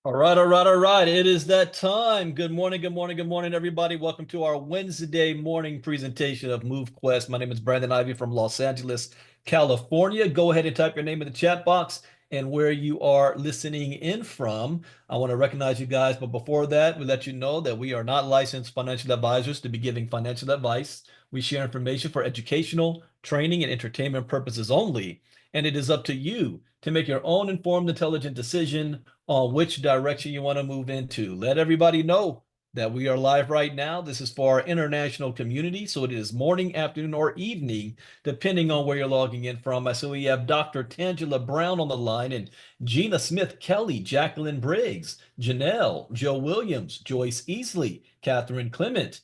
All right. It is that time. Good morning, good morning, good morning, everybody. Welcome to our Wednesday morning presentation of MoveQuest. My name is Brandon Ivey from Los Angeles, California. Go ahead and type your name in the chat box and where you are listening in from. I want to recognize you guys, but before that, we let you know that we are not licensed financial advisors to be giving financial advice. We share information for educational, training, and entertainment purposes only, and it is up to you to make your own informed, intelligent decision on which direction you want to move into. Let everybody know that we are live right now. This is for our international community, so it is morning, afternoon, or evening, depending on where you're logging in from. So we have Dr. Tangela Brown on the line, and Gina Smith Kelly, Jacqueline Briggs, Janelle, Joe Williams, Joyce Easley, Catherine Clement,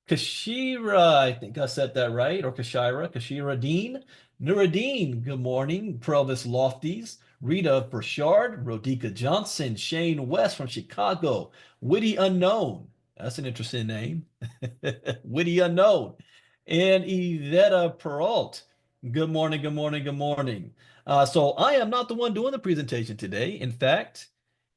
Kashira, I think I said that right, or Kashira Dean, Nuruddin, good morning, Provis Lofties, Rita Burchard, Rodica Johnson, Shane West from Chicago, Witty Unknown, that's an interesting name, Witty Unknown, and Iveta Peralt. Good morning, good morning, good morning. So I am not the one doing the presentation today. In fact,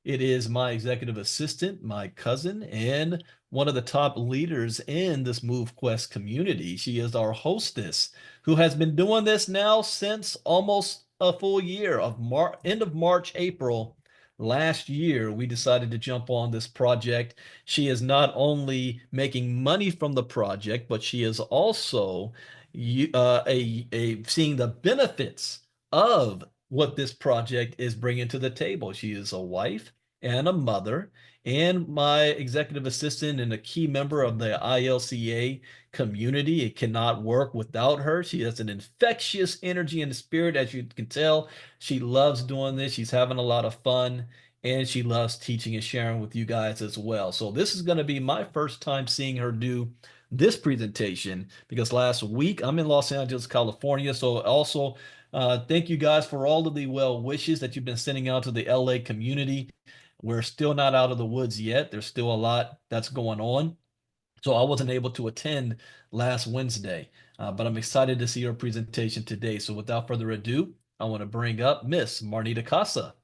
it is my executive assistant, my cousin, and one of the top leaders in this MoveQuest community. She is our hostess who has been doing this now since almost a full year of end of March, April last year. We decided to jump on this project. She is not only making money from the project, but she is also seeing the benefits of what this project is bringing to the table. She is a wife and a mother and my executive assistant and a key member of the ILCA community. It cannot work without her. She has an infectious energy and spirit, as you can tell. She loves doing this. She's having a lot of fun, and she loves teaching and sharing with you guys as well. So this is going to be my first time seeing her do this presentation because last week I'm in Los Angeles, California. So also thank you guys for all of the well wishes that you've been sending out to the LA community. We're still not out of the woods yet. There's still a lot that's going on. So I wasn't able to attend last Wednesday, but I'm excited to see her presentation today. So without further ado, I want to bring up Miss Marnita Casa.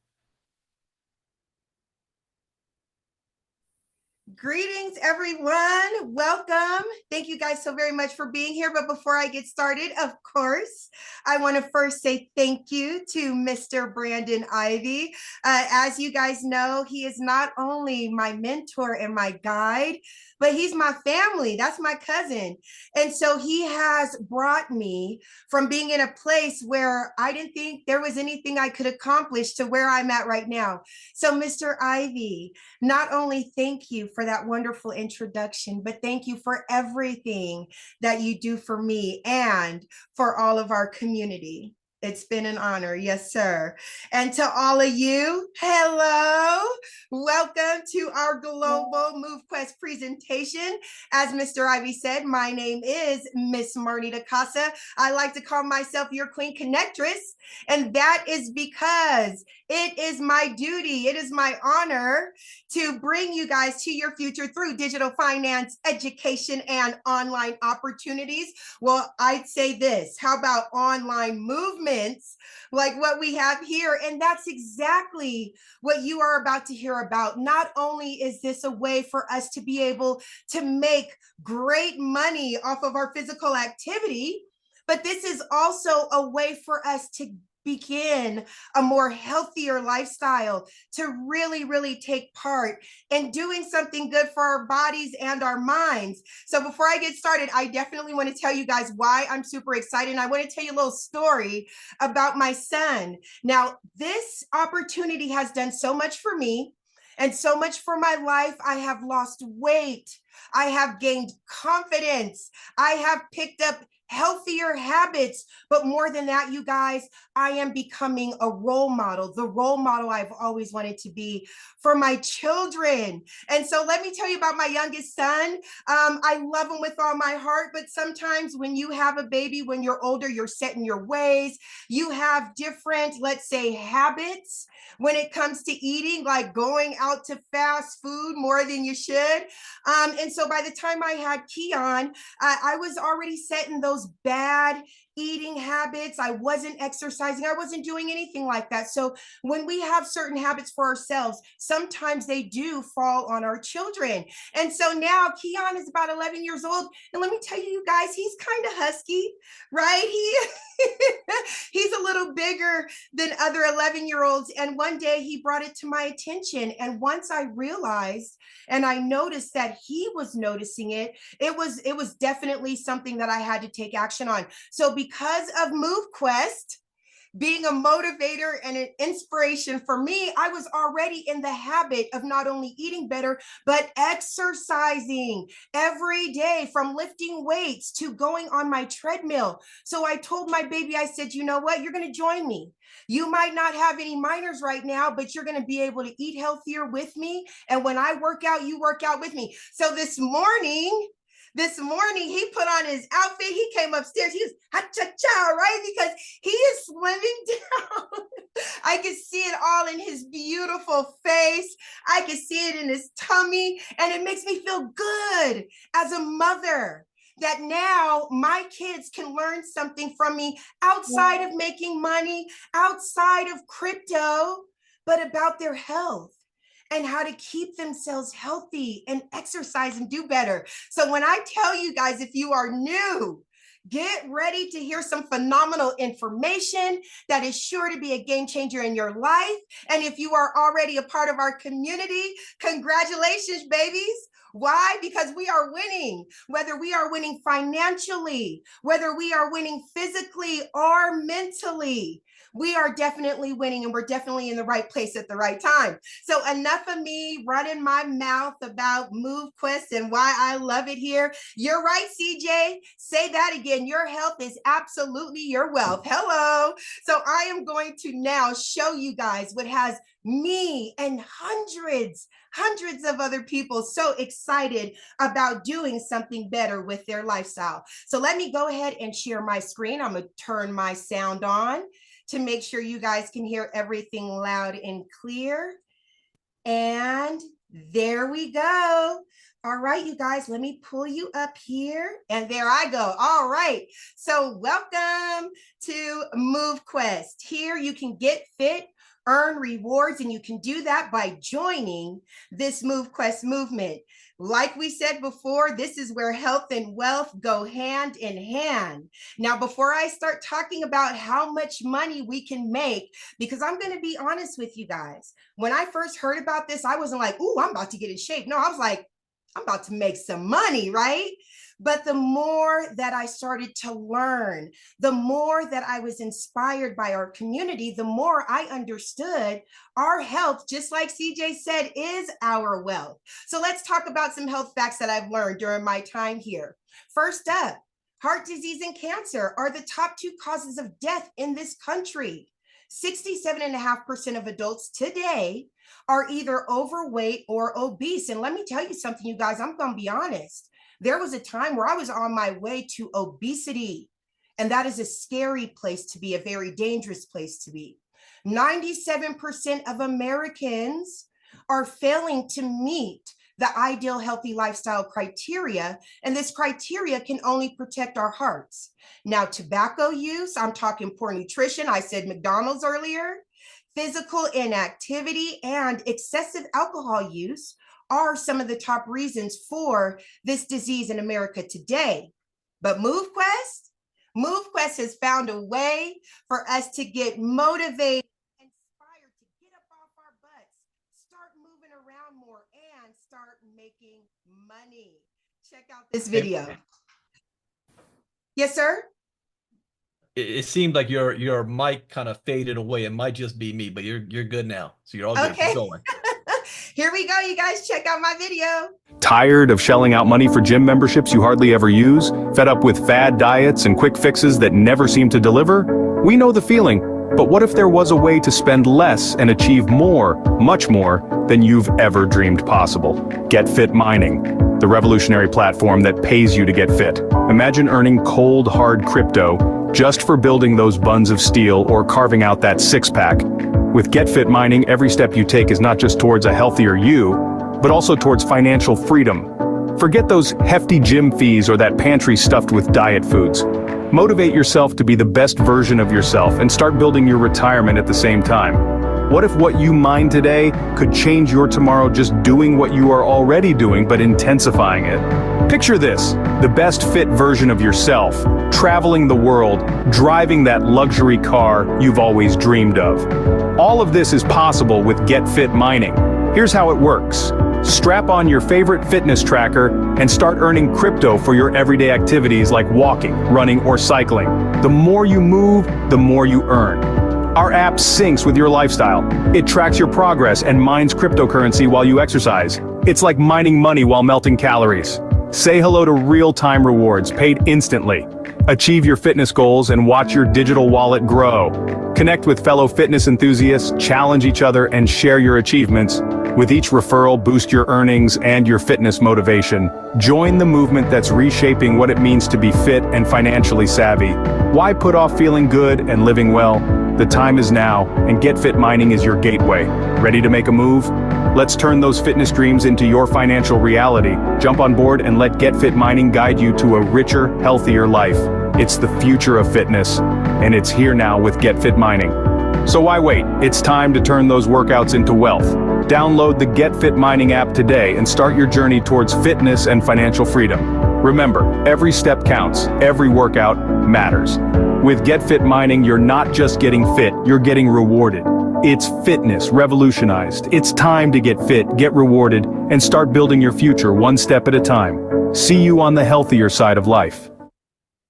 Greetings, everyone. Welcome. Thank you guys so very much for being here. But before I get started, of course, I want to first say thank you to Mr. Brandon Ivey. As you guys know, he is not only my mentor and my guide, but he's my family. That's my cousin. And so he has brought me from being in a place where I didn't think there was anything I could accomplish to where I'm at right now. So, Mr. Ivey, not only thank you for that wonderful introduction, but thank you for everything that you do for me and for all of our community. It's been an honor. Yes, sir. And to all of you, hello. Welcome to our global MoveQuest presentation. As Mr. Ivey said, my name is Miss Marnita Casa. I like to call myself your Queen Connectress, and that is because it is my duty, it is my honor to bring you guys to your future through digital finance, education, and online opportunities. Well, I'd say this, how about online movements like what we have here? And that's exactly what you are about to hear about. Not only is this a way for us to be able to make great money off of our physical activity, but this is also a way for us to begin a more healthier lifestyle, to really take part in doing something good for our bodies and our minds. So before I get started, I definitely want to tell you guys why I'm super excited. And I want to tell you a little story about my son. Now, this opportunity has done so much for me and so much for my life. I have lost weight. I have gained confidence. I have picked up healthier habits. But more than that, you guys, I am becoming a role model, the role model I've always wanted to be for my children. And so let me tell you about my youngest son. I love him with all my heart, but sometimes when you have a baby, when you're older, you're set in your ways. You have different, let's say, habits when it comes to eating, like going out to fast food more than you should. And so by the time I had Keon, I was already set in those bad eating habits. I wasn't exercising. I wasn't doing anything like that. So when we have certain habits for ourselves, sometimes they do fall on our children. And so now Keon is about 11 years old. And let me tell you guys, he's kind of husky, right? He's a little bigger than other 11-year-olds. And one day he brought it to my attention. And once I realized and I noticed that he was noticing it, it was definitely something that I had to take action on. So because of MoveQuest being a motivator and an inspiration for me, I was already in the habit of not only eating better, but exercising every day, from lifting weights to going on my treadmill. So I told my baby, I said, you know what, you're going to join me. You might not have any minors right now, but you're going to be able to eat healthier with me. And when I work out, you work out with me. So this morning, he put on his outfit. He came upstairs. He was ha-cha-cha, right? Because he is slimming down. I could see it all in his beautiful face. I could see it in his tummy. And it makes me feel good as a mother that now my kids can learn something from me outside of making money, outside of crypto, but about their health and how to keep themselves healthy and exercise and do better. So when I tell you guys, if you are new, get ready to hear some phenomenal information that is sure to be a game changer in your life. And if you are already a part of our community, congratulations, babies. Why? Because we are winning, whether we are winning financially, whether we are winning physically or mentally. We are definitely winning, and we're definitely in the right place at the right time. So enough of me running my mouth about MoveQuest and why I love it here. You're right, CJ. Say that again. Your health is absolutely your wealth. Hello. So I am going to now show you guys what has me and hundreds of other people so excited about doing something better with their lifestyle. So let me go ahead and share my screen. I'm going to turn my sound on to make sure you guys can hear everything loud and clear. And there we go. All right, you guys, let me pull you up here. And there I go. All right. So welcome to MoveQuest. Here you can get fit, earn rewards, and you can do that by joining this MoveQuest movement. Like we said before, this is where health and wealth go hand in hand. Now, before I start talking about how much money we can make, because I'm going to be honest with you guys, when I first heard about this, I wasn't like, ooh, I'm about to get in shape. No, I was like, I'm about to make some money, right? But the more that I started to learn, the more that I was inspired by our community, the more I understood our health, just like CJ said, is our wealth. So let's talk about some health facts that I've learned during my time here. First up, heart disease and cancer are the top 2 causes of death in this country. 67.5% of adults today are either overweight or obese. And let me tell you something, you guys, I'm going to be honest. There was a time where I was on my way to obesity, and that is a scary place to be, a very dangerous place to be. 97% of Americans are failing to meet the ideal healthy lifestyle criteria, and this criteria can only protect our hearts. Now, tobacco use, I'm talking poor nutrition, I said McDonald's earlier, physical inactivity, and excessive alcohol use are some of the top reasons for this disease in America today. But MoveQuest has found a way for us to get motivated, inspired to get up off our butts, start moving around more, and start making money. Check out this video. Yes, sir? It seemed like your mic kind of faded away. It might just be me, but you're good now. So you're all good. Okay. Keep going. Here we go, you guys. Check out my video. Tired of shelling out money for gym memberships you hardly ever use? Fed up with fad diets and quick fixes that never seem to deliver? We know the feeling, but what if there was a way to spend less and achieve more, much more, than you've ever dreamed possible? Get Fit Mining, the revolutionary platform that pays you to get fit. Imagine earning cold, hard crypto just for building those buns of steel or carving out that six-pack. With Get Fit Mining, every step you take is not just towards a healthier you, but also towards financial freedom. Forget those hefty gym fees or that pantry stuffed with diet foods. Motivate yourself to be the best version of yourself and start building your retirement at the same time. What if what you mine today could change your tomorrow just doing what you are already doing but intensifying it? Picture this, the best fit version of yourself, traveling the world, driving that luxury car you've always dreamed of. All of this is possible with Get Fit Mining. Here's how it works. Strap on your favorite fitness tracker and start earning crypto for your everyday activities like walking, running, or cycling. The more you move, the more you earn. Our app syncs with your lifestyle. It tracks your progress and mines cryptocurrency while you exercise. It's like mining money while melting calories. Say hello to real-time rewards paid instantly. Achieve your fitness goals and watch your digital wallet grow. Connect with fellow fitness enthusiasts, challenge each other, and share your achievements. With each referral, boost your earnings and your fitness motivation. Join the movement that's reshaping what it means to be fit and financially savvy. Why put off feeling good and living well? The time is now, and Get Fit Mining is your gateway. Ready to make a move? Let's turn those fitness dreams into your financial reality. Jump on board and let Get Fit Mining guide you to a richer, healthier life. It's the future of fitness, and it's here now with Get Fit Mining. So why wait? It's time to turn those workouts into wealth. Download the Get Fit Mining app today and start your journey towards fitness and financial freedom. Remember, every step counts, every workout matters. With Get Fit Mining, you're not just getting fit, you're getting rewarded. It's fitness revolutionized. It's time to get fit, get rewarded, and start building your future one step at a time. See you on the healthier side of life.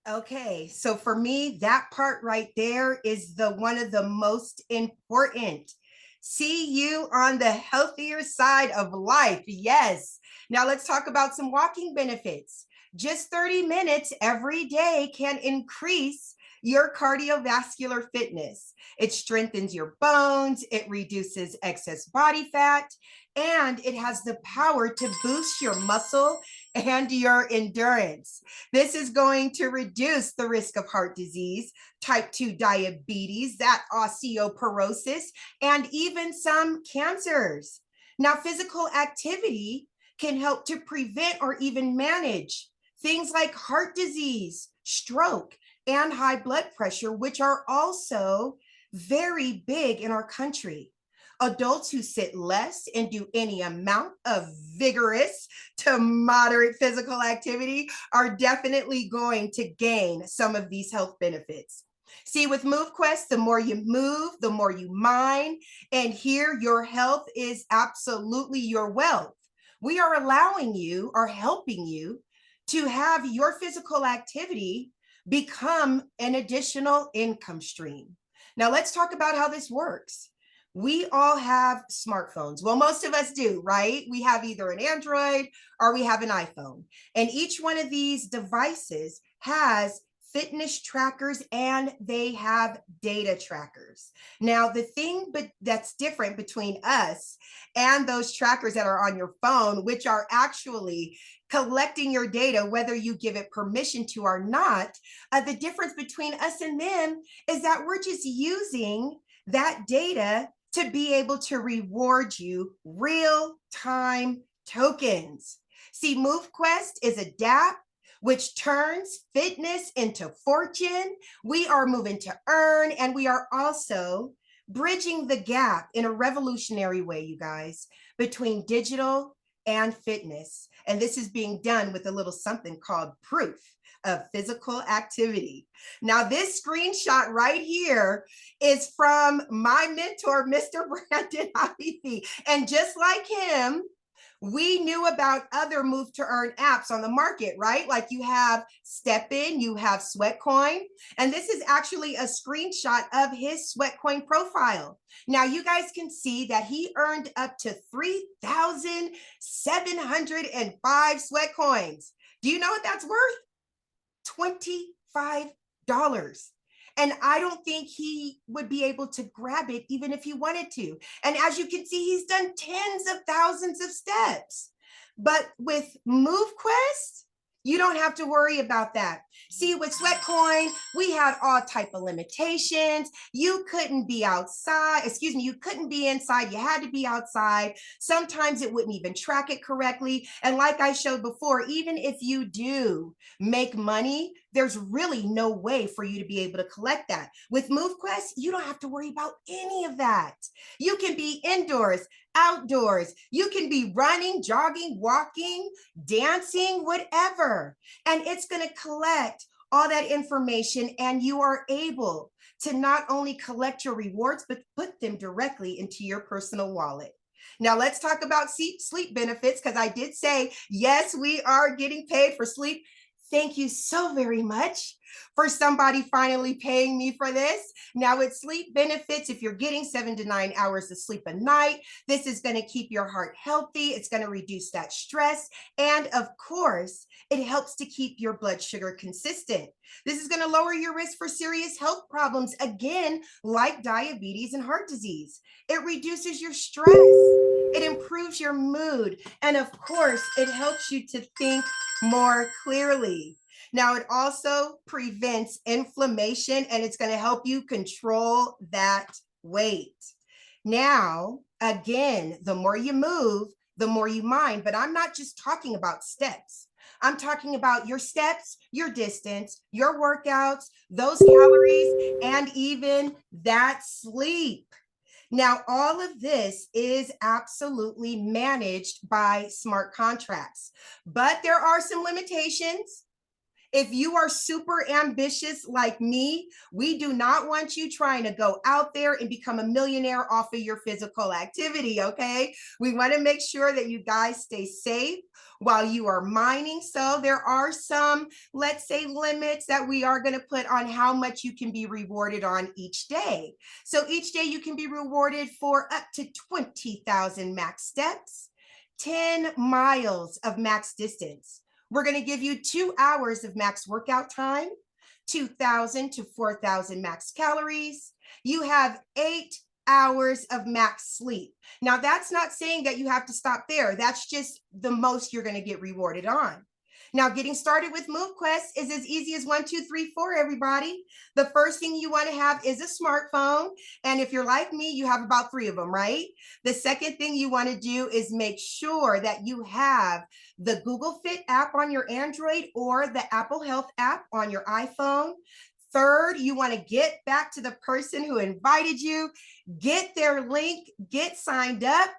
Okay, so for me, that part right there is one of the most important. See you on the healthier side of life. Yes. Now let's talk about some walking benefits. Just 30 minutes every day can increase your cardiovascular fitness. It strengthens your bones, it reduces excess body fat, and it has the power to boost your muscle and your endurance. This is going to reduce the risk of heart disease, type 2 diabetes, that osteoporosis, and even some cancers. Now, physical activity can help to prevent or even manage things like heart disease, stroke, and high blood pressure, which are also very big in our country. Adults who sit less and do any amount of vigorous to moderate physical activity are definitely going to gain some of these health benefits. See, with MoveQuest, the more you move, the more you mine, and here your health is absolutely your wealth. We are allowing you or helping you to have your physical activity become an additional income stream. Now let's talk about how this works. We all have smartphones. Well, most of us do, right? We have either an Android or we have an iPhone. And each one of these devices has fitness trackers and they have data trackers. Now, the thing that's different between us and those trackers that are on your phone, which are actually collecting your data, whether you give it permission to or not, the difference between us and them is that we're just using that data to be able to reward you real-time tokens. See, MoveQuest is a DApp which turns fitness into fortune. We are moving to earn, and we are also bridging the gap in a revolutionary way, you guys, between digital and fitness. And this is being done with a little something called proof of physical activity. Now, this screenshot right here is from my mentor, Mr. Brandon Ivey. And just like him, we knew about other move to earn apps on the market, right? Like you have StepIn, you have Sweatcoin, and this is actually a screenshot of his Sweatcoin profile. Now you guys can see that he earned up to 3,705 Sweatcoins. Do you know what that's worth? $25. And I don't think he would be able to grab it even if he wanted to. And as you can see, he's done tens of thousands of steps. But with MoveQuest, you don't have to worry about that. See, with Sweatcoin, we had all type of limitations. You couldn't be outside, you couldn't be inside. You had to be outside. Sometimes it wouldn't even track it correctly. And like I showed before, even if you do make money, there's really no way for you to be able to collect that. With MoveQuest, you don't have to worry about any of that. You can be indoors, outdoors. You can be running, jogging, walking, dancing, whatever. And it's going to collect all that information, and you are able to not only collect your rewards, but put them directly into your personal wallet. Now let's talk about sleep benefits, because I did say, yes, we are getting paid for sleep. Thank you so very much for somebody finally paying me for this. Now with sleep benefits, if you're getting 7 to 9 hours of sleep a night, this is going to keep your heart healthy. It's going to reduce that stress. And of course, it helps to keep your blood sugar consistent. This is going to lower your risk for serious health problems, again, like diabetes and heart disease. It reduces your stress. It improves your mood. And of course, it helps you to think more clearly. Now, it also prevents inflammation, and it's going to help you control that weight. Now, again, the more you move, the more you mind, but I'm not just talking about steps. I'm talking about your steps, your distance, your workouts, those calories, and even that sleep. Now, all of this is absolutely managed by smart contracts, but there are some limitations. If you are super ambitious like me, we do not want you trying to go out there and become a millionaire off of your physical activity, okay? We want to make sure that you guys stay safe while you are mining. So there are some, let's say, limits that we are going to put on how much you can be rewarded on each day. So each day you can be rewarded for up to 20,000 max steps, 10 miles of max distance. We're going to give you 2 hours of max workout time, 2,000 to 4,000 max calories. You have 8 hours of max sleep. Now, that's not saying that you have to stop there. That's just the most you're going to get rewarded on. Now, getting started with MoveQuest is as easy as 1, 2, 3, 4, everybody. The first thing you want to have is a smartphone. And if you're like me, you have about 3 of them, right? The second thing you want to do is make sure that you have the Google Fit app on your Android or the Apple Health app on your iPhone. Third, you want to get back to the person who invited you, get their link, get signed up,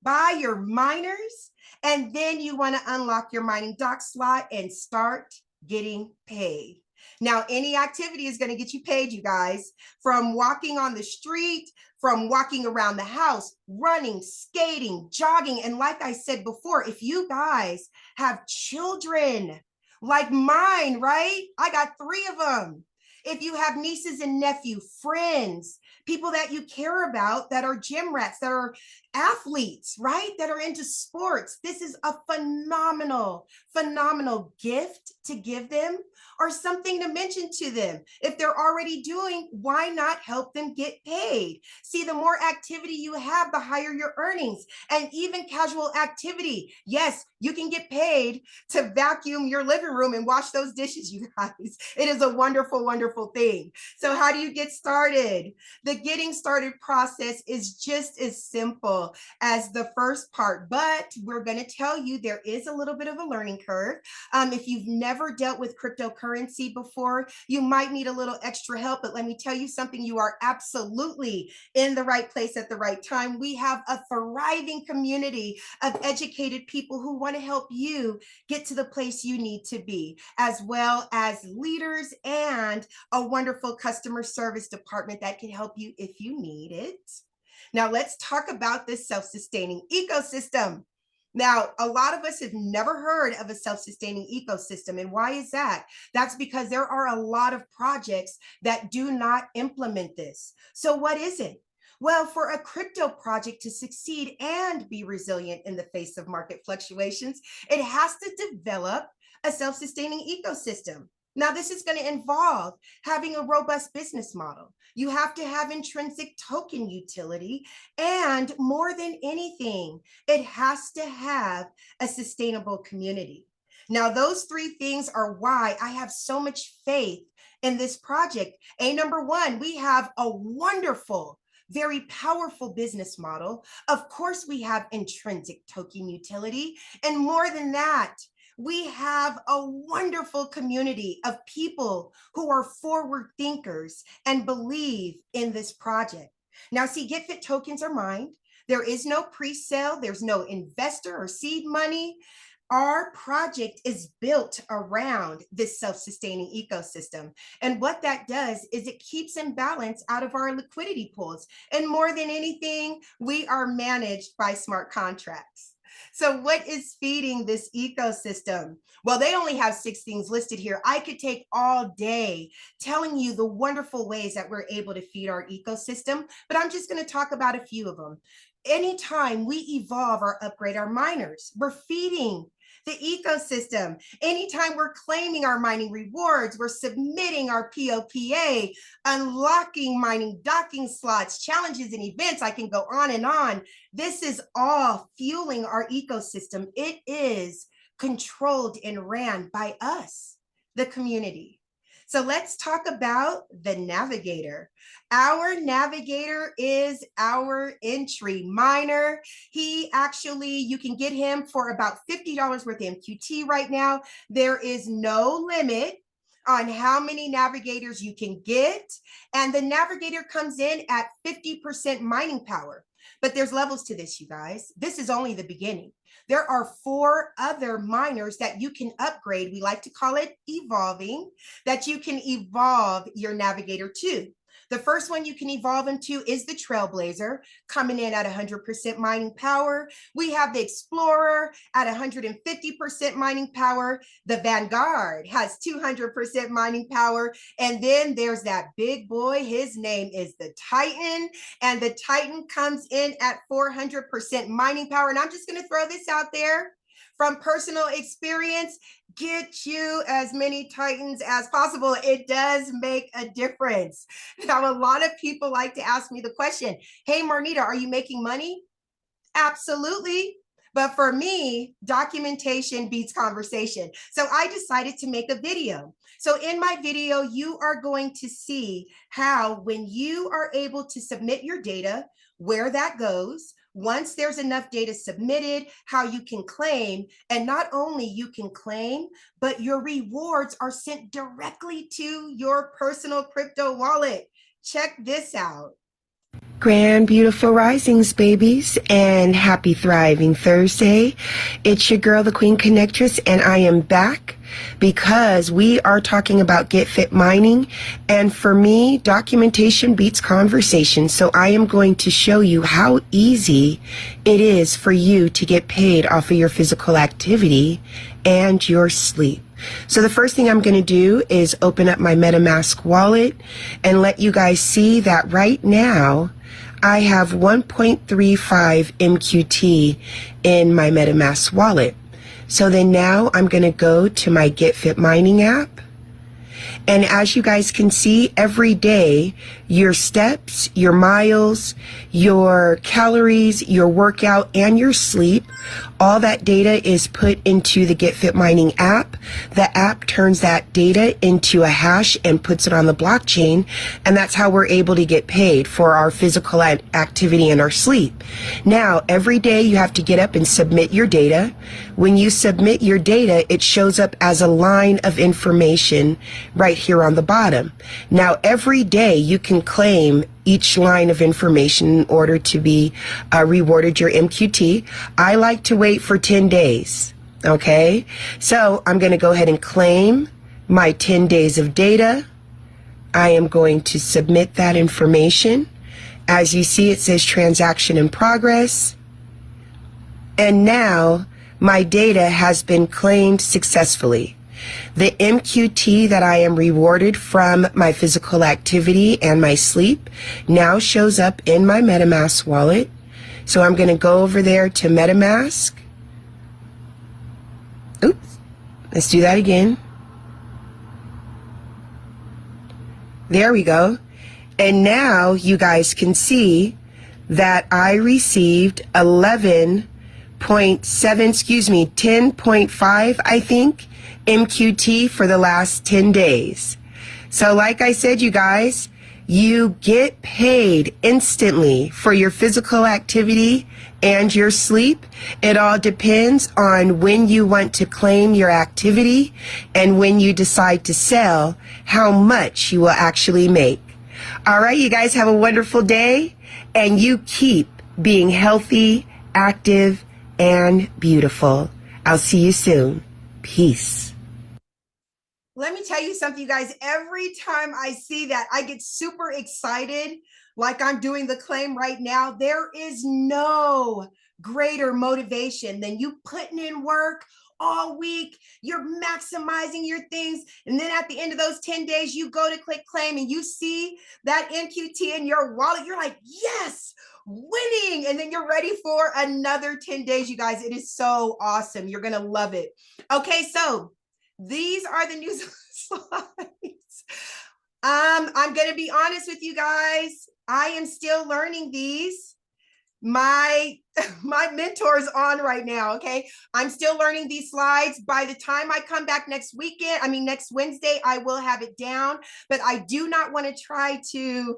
buy your miners, and then you want to unlock your mining dock slot and start getting paid. Now, any activity is going to get you paid, you guys, from walking on the street, from walking around the house, running, skating, jogging. And like I said before, if you guys have children like mine, right? I got 3 of them. If you have nieces and nephews, friends, people that you care about that are gym rats, that are athletes, right? That are into sports. This is a phenomenal, phenomenal gift to give them, or something to mention to them. If they're already doing, why not help them get paid? See, the more activity you have, the higher your earnings. And even casual activity. Yes, you can get paid to vacuum your living room and wash those dishes, you guys. It is a wonderful, wonderful thing. So how do you get started? The getting started process is just as simple as the first part, but we're going to tell you there is a little bit of a learning curve. If you've never dealt with cryptocurrency before, you might need a little extra help, but let me tell you something, you are absolutely in the right place at the right time. We have a thriving community of educated people who want to help you get to the place you need to be, as well as leaders and a wonderful customer service department that can help you if you need it. Now let's talk about this self-sustaining ecosystem. Now, a lot of us have never heard of a self-sustaining ecosystem. And why is that? That's because there are a lot of projects that do not implement this. So what is it? Well, for a crypto project to succeed and be resilient in the face of market fluctuations, it has to develop a self-sustaining ecosystem. Now, this is going to involve having a robust business model. You have to have intrinsic token utility, and more than anything, it has to have a sustainable community. Now, those 3 things are why I have so much faith in this project. Number 1, we have a wonderful, very powerful business model. Of course, we have intrinsic token utility, and more than that, We have a wonderful community of people who are forward thinkers and believe in this project. Now, see, Get Fit tokens are mined. There is no pre-sale. There's no investor or seed money. Our project is built around this self-sustaining ecosystem. And what that does is it keeps imbalance out of our liquidity pools. And more than anything, we are managed by smart contracts. So what is feeding this ecosystem? Well, they only have 6 things listed here. I could take all day telling you the wonderful ways that we're able to feed our ecosystem, but I'm just going to talk about a few of them. Anytime we evolve or upgrade our miners, we're feeding the ecosystem. Anytime we're claiming our mining rewards, we're submitting our POPA, unlocking mining docking slots, challenges and events. I can go on and on. This is all fueling our ecosystem. It is controlled and ran by us, the community. So let's talk about the navigator. Our navigator is our entry miner. He actually, you can get him for about $50 worth of MQT right now. There is no limit on how many navigators you can get. And the navigator comes in at 50% mining power. But there's levels to this, you guys. This is only the beginning. There are 4 other miners that you can upgrade. We like to call it evolving, that you can evolve your navigator to. The first one you can evolve into is the Trailblazer, coming in at 100% mining power. We have the Explorer at 150% mining power. The Vanguard has 200% mining power. And then there's that big boy. His name is the Titan. And the Titan comes in at 400% mining power. And I'm just going to throw this out there from personal experience. Get you as many Titans as possible. It does make a difference. Now, a lot of people like to ask me the question, hey, Marnita, are you making money? Absolutely. But for me, documentation beats conversation. So I decided to make a video. So in my video, you are going to see how when you are able to submit your data, where that goes, once there's enough data submitted, how you can claim, and not only you can claim, but your rewards are sent directly to your personal crypto wallet. Check this out. Grand beautiful risings, babies, and happy thriving Thursday. It's your girl, the Queen Connectress, and I am back because we are talking about Get Fit mining, and for me, documentation beats conversation. So I am going to show you how easy it is for you to get paid off of your physical activity and your sleep. So the first thing I'm going to do is open up my MetaMask wallet and let you guys see that right now I have 1.35 MQT in my MetaMask wallet. So then now I'm going to go to my Get Fit mining app. And as you guys can see, every day, your steps, your miles, your calories, your workout, and your sleep, all that data is put into the Get Fit mining app. The app turns that data into a hash and puts it on the blockchain. And that's how we're able to get paid for our physical activity and our sleep. Now, every day you have to get up and submit your data. When you submit your data, it shows up as a line of information right here on the bottom. Now, every day you can claim each line of information in order to be rewarded your MQT. I like to wait for 10 days. Okay, so I'm going to go ahead and claim my 10 days of data. I am going to submit that information. As you see, it says transaction in progress. And now my data has been claimed successfully. The MQT that I am rewarded from my physical activity and my sleep now shows up in my MetaMask wallet. So I'm going to go over there to MetaMask. Oops, let's do that again. There we go. And now you guys can see that I received 10.5, I think, MQT for the last 10 days. So like I said, you guys, You get paid instantly for your physical activity and your sleep. It all depends on when you want to claim your activity and when you decide to sell, how much you will actually make. All right, you guys have a wonderful day, and you keep being healthy, active, and beautiful. I'll see you soon. Peace. Let me tell you something, you guys. Every time I see that, I get super excited, like I'm doing the claim right now. There is no greater motivation than you putting in work all week. You're maximizing your things. And then at the end of those 10 days, you go to click claim and you see that NQT in your wallet. You're like, yes, winning. And then you're ready for another 10 days, you guys. It is so awesome. You're going to love it. Okay, so these are the new slides. I'm going to be honest with you guys. I am still learning these. My mentor's on right now. Okay. I'm still learning these slides. By the time I come back next Wednesday, I will have it down, but I do not want to try to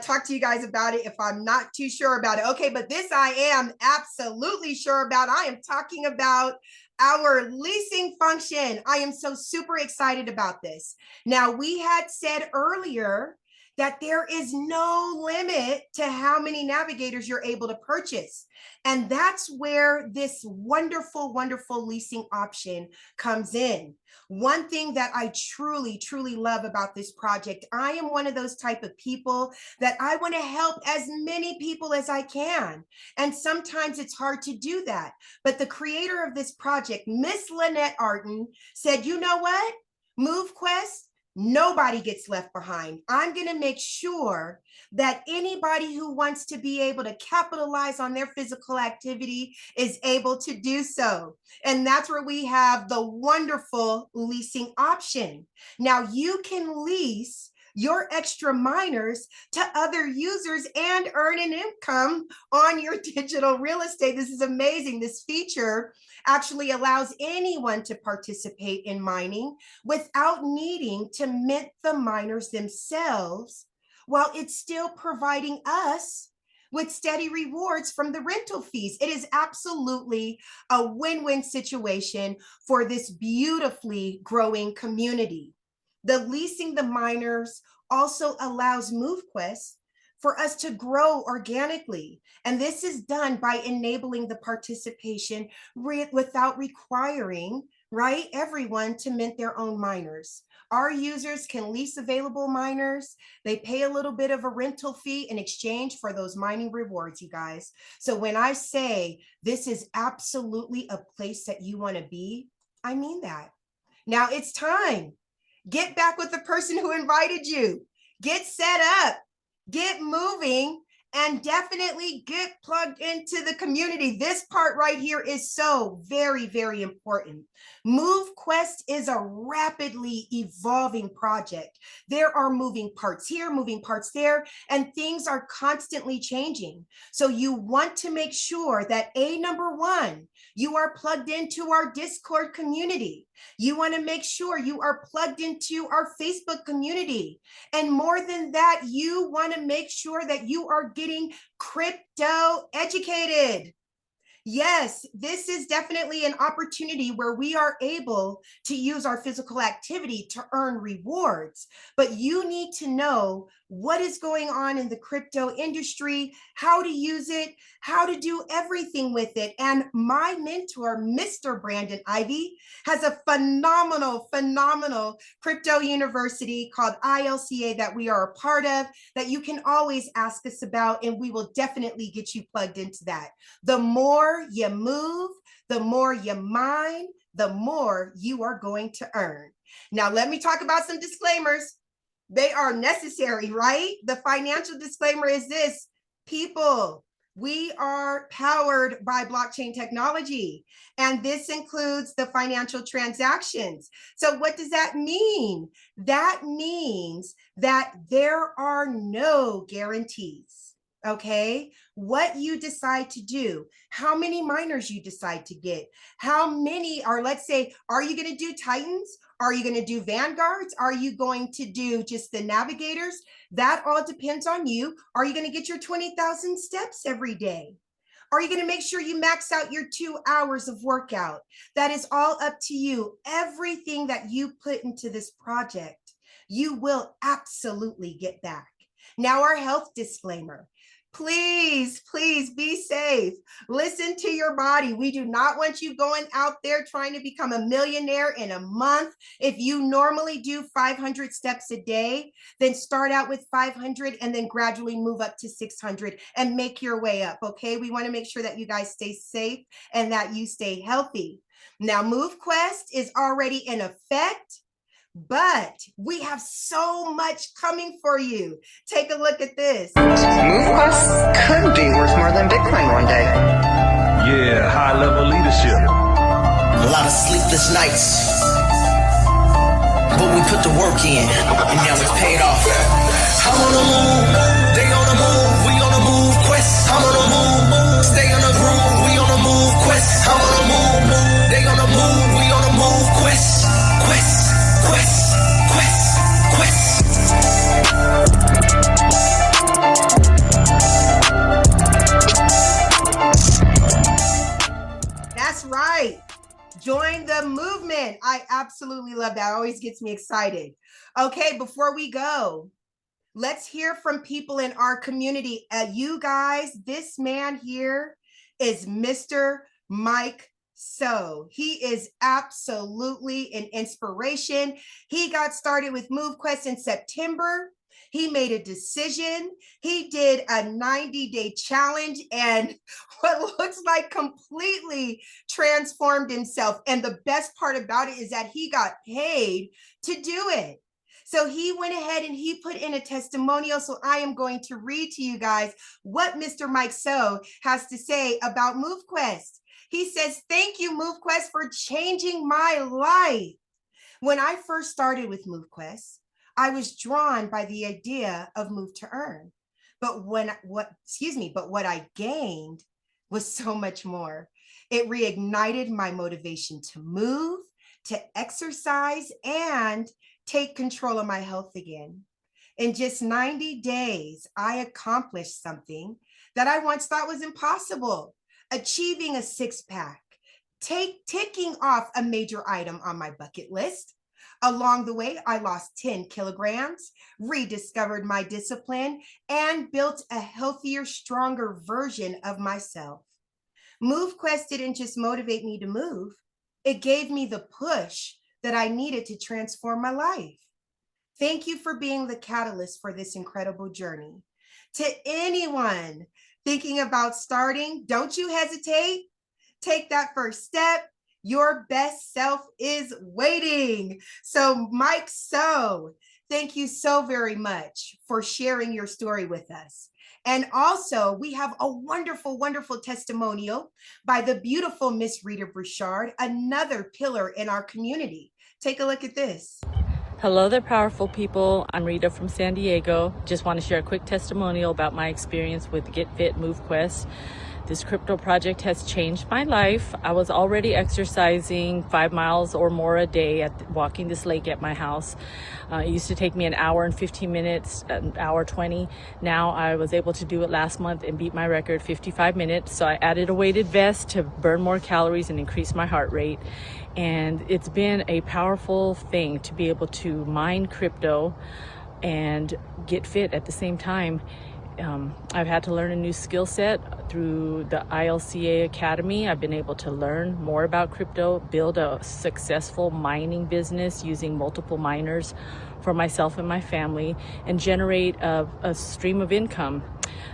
talk to you guys about it if I'm not too sure about it. Okay. But this I am absolutely sure about. I am talking about our leasing function. I am so super excited about this. Now, we had said earlier that there is no limit to how many navigators you're able to purchase. And that's where this wonderful, wonderful leasing option comes in. One thing that I truly, truly love about this project, I am one of those type of people that I want to help as many people as I can. And sometimes it's hard to do that. But the creator of this project, Miss Lynette Artin, said, you know what? MoveQuest, nobody gets left behind. I'm going to make sure that anybody who wants to be able to capitalize on their physical activity is able to do so. And that's where we have the wonderful leasing option. Now you can lease your extra miners to other users and earn an income on your digital real estate. This is amazing. This feature actually allows anyone to participate in mining without needing to mint the miners themselves, while it's still providing us with steady rewards from the rental fees. It is absolutely a win-win situation for this beautifully growing community. The leasing the miners also allows MoveQuest for us to grow organically. And this is done by enabling the participation without requiring, right, everyone to mint their own miners. Our users can lease available miners. They pay a little bit of a rental fee in exchange for those mining rewards, you guys. So when I say this is absolutely a place that you want to be, I mean that. Now it's time. Get back with the person who invited you. Get set up, get moving, and definitely get plugged into the community. This part right here is so very, very important. MoveQuest is a rapidly evolving project. There are moving parts here, moving parts there, and things are constantly changing. So you want to make sure that number one, you are plugged into our Discord community. You want to make sure you are plugged into our Facebook community. And more than that, you want to make sure that you are getting crypto educated. Yes, this is definitely an opportunity where we are able to use our physical activity to earn rewards, but you need to know what is going on in the crypto industry, how to use it, how to do everything with it. And my mentor, Mr. Brandon Ivey, has a phenomenal crypto university called ILCA that we are a part of, that you can always ask us about, and we will definitely get you plugged into that. The more you move, the more you mine, the more you are going to earn. Now, let me talk about some disclaimers. They are necessary, right? The financial disclaimer is this: people, we are powered by blockchain technology, and this includes the financial transactions. So what does that mean? That means that there are no guarantees. Okay, what you decide to do, how many miners you decide to get, how many are, let's say, are you going to do Titans? Are you going to do vanguards? Are you going to do just the navigators? That all depends on you. Are you going to get your 20,000 steps every day? Are you going to make sure you max out your 2 hours of workout? That is all up to you. Everything that you put into this project, you will absolutely get back. Now, our health disclaimer. Please, please be safe. Listen to your body. We do not want you going out there trying to become a millionaire in a month. If you normally do 500 steps a day, then start out with 500 and then gradually move up to 600 and make your way up, okay? We want to make sure that you guys stay safe and that you stay healthy. Now, MoveQuest is already in effect, but we have so much coming for you. Take a look at this. MoveQuest could be worth more than Bitcoin one day. Yeah, high-level leadership. A lot of sleepless nights, but we put the work in, and now it's paid off. I'm on the move, they on the move, we on the move quest. I'm on the move, stay on the groove, we on the move quest. I'm on the move, they on the move, we on the move quest. That's right. Join the movement. I absolutely love that. It always gets me excited. Okay, before we go, let's hear from people in our community. You guys, this man here is Mr. Mike So. He is absolutely an inspiration. He got started with MoveQuest in September. He made a decision. He did a 90-day challenge and what looks like completely transformed himself. And the best part about it is that he got paid to do it. So he went ahead and he put in a testimonial. So I am going to read to you guys what Mr. Mike So has to say about MoveQuest. He says, "Thank you, MoveQuest, for changing my life. When I first started with MoveQuest, I was drawn by the idea of move to earn. But what I gained was so much more. It reignited my motivation to move, to exercise, and take control of my health again. In just 90 days, I accomplished something that I once thought was impossible, achieving a six-pack, ticking off a major item on my bucket list. Along the way, I lost 10 kilograms, rediscovered my discipline, and built a healthier, stronger version of myself. MoveQuest didn't just motivate me to move. It gave me the push that I needed to transform my life. Thank you for being the catalyst for this incredible journey. To anyone thinking about starting, don't you hesitate. Take that first step. Your best self is waiting." So Mike So, thank you so very much for sharing your story with us. And also we have a wonderful, wonderful testimonial by the beautiful Miss Rita Bouchard, another pillar in our community. Take a look at this. Hello there, powerful people. I'm Rita from San Diego. Just want to share a quick testimonial about my experience with Get Fit MoveQuest. This crypto project has changed my life. I was already exercising 5 miles or more a day at walking this lake at my house. It used to take me an hour and 15 minutes, an hour 20. Now I was able to do it last month and beat my record 55 minutes. So I added a weighted vest to burn more calories and increase my heart rate. And it's been a powerful thing to be able to mine crypto and get fit at the same time. I've had to learn a new skill set through the ILCA Academy. I've been able to learn more about crypto, build a successful mining business using multiple miners for myself and my family, and generate a stream of income.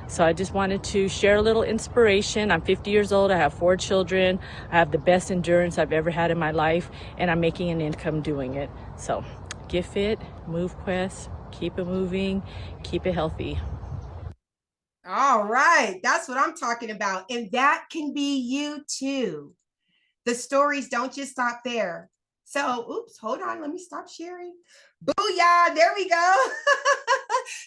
So I just wanted to share a little inspiration. I'm 50 years old. I have 4 children. I have the best endurance I've ever had in my life, and I'm making an income doing it. So get fit, MoveQuest, keep it moving, keep it healthy. All right, that's what I'm talking about. And that can be you too. The stories don't just stop there. So, oops, hold on. Let me stop sharing. Booyah. There we go.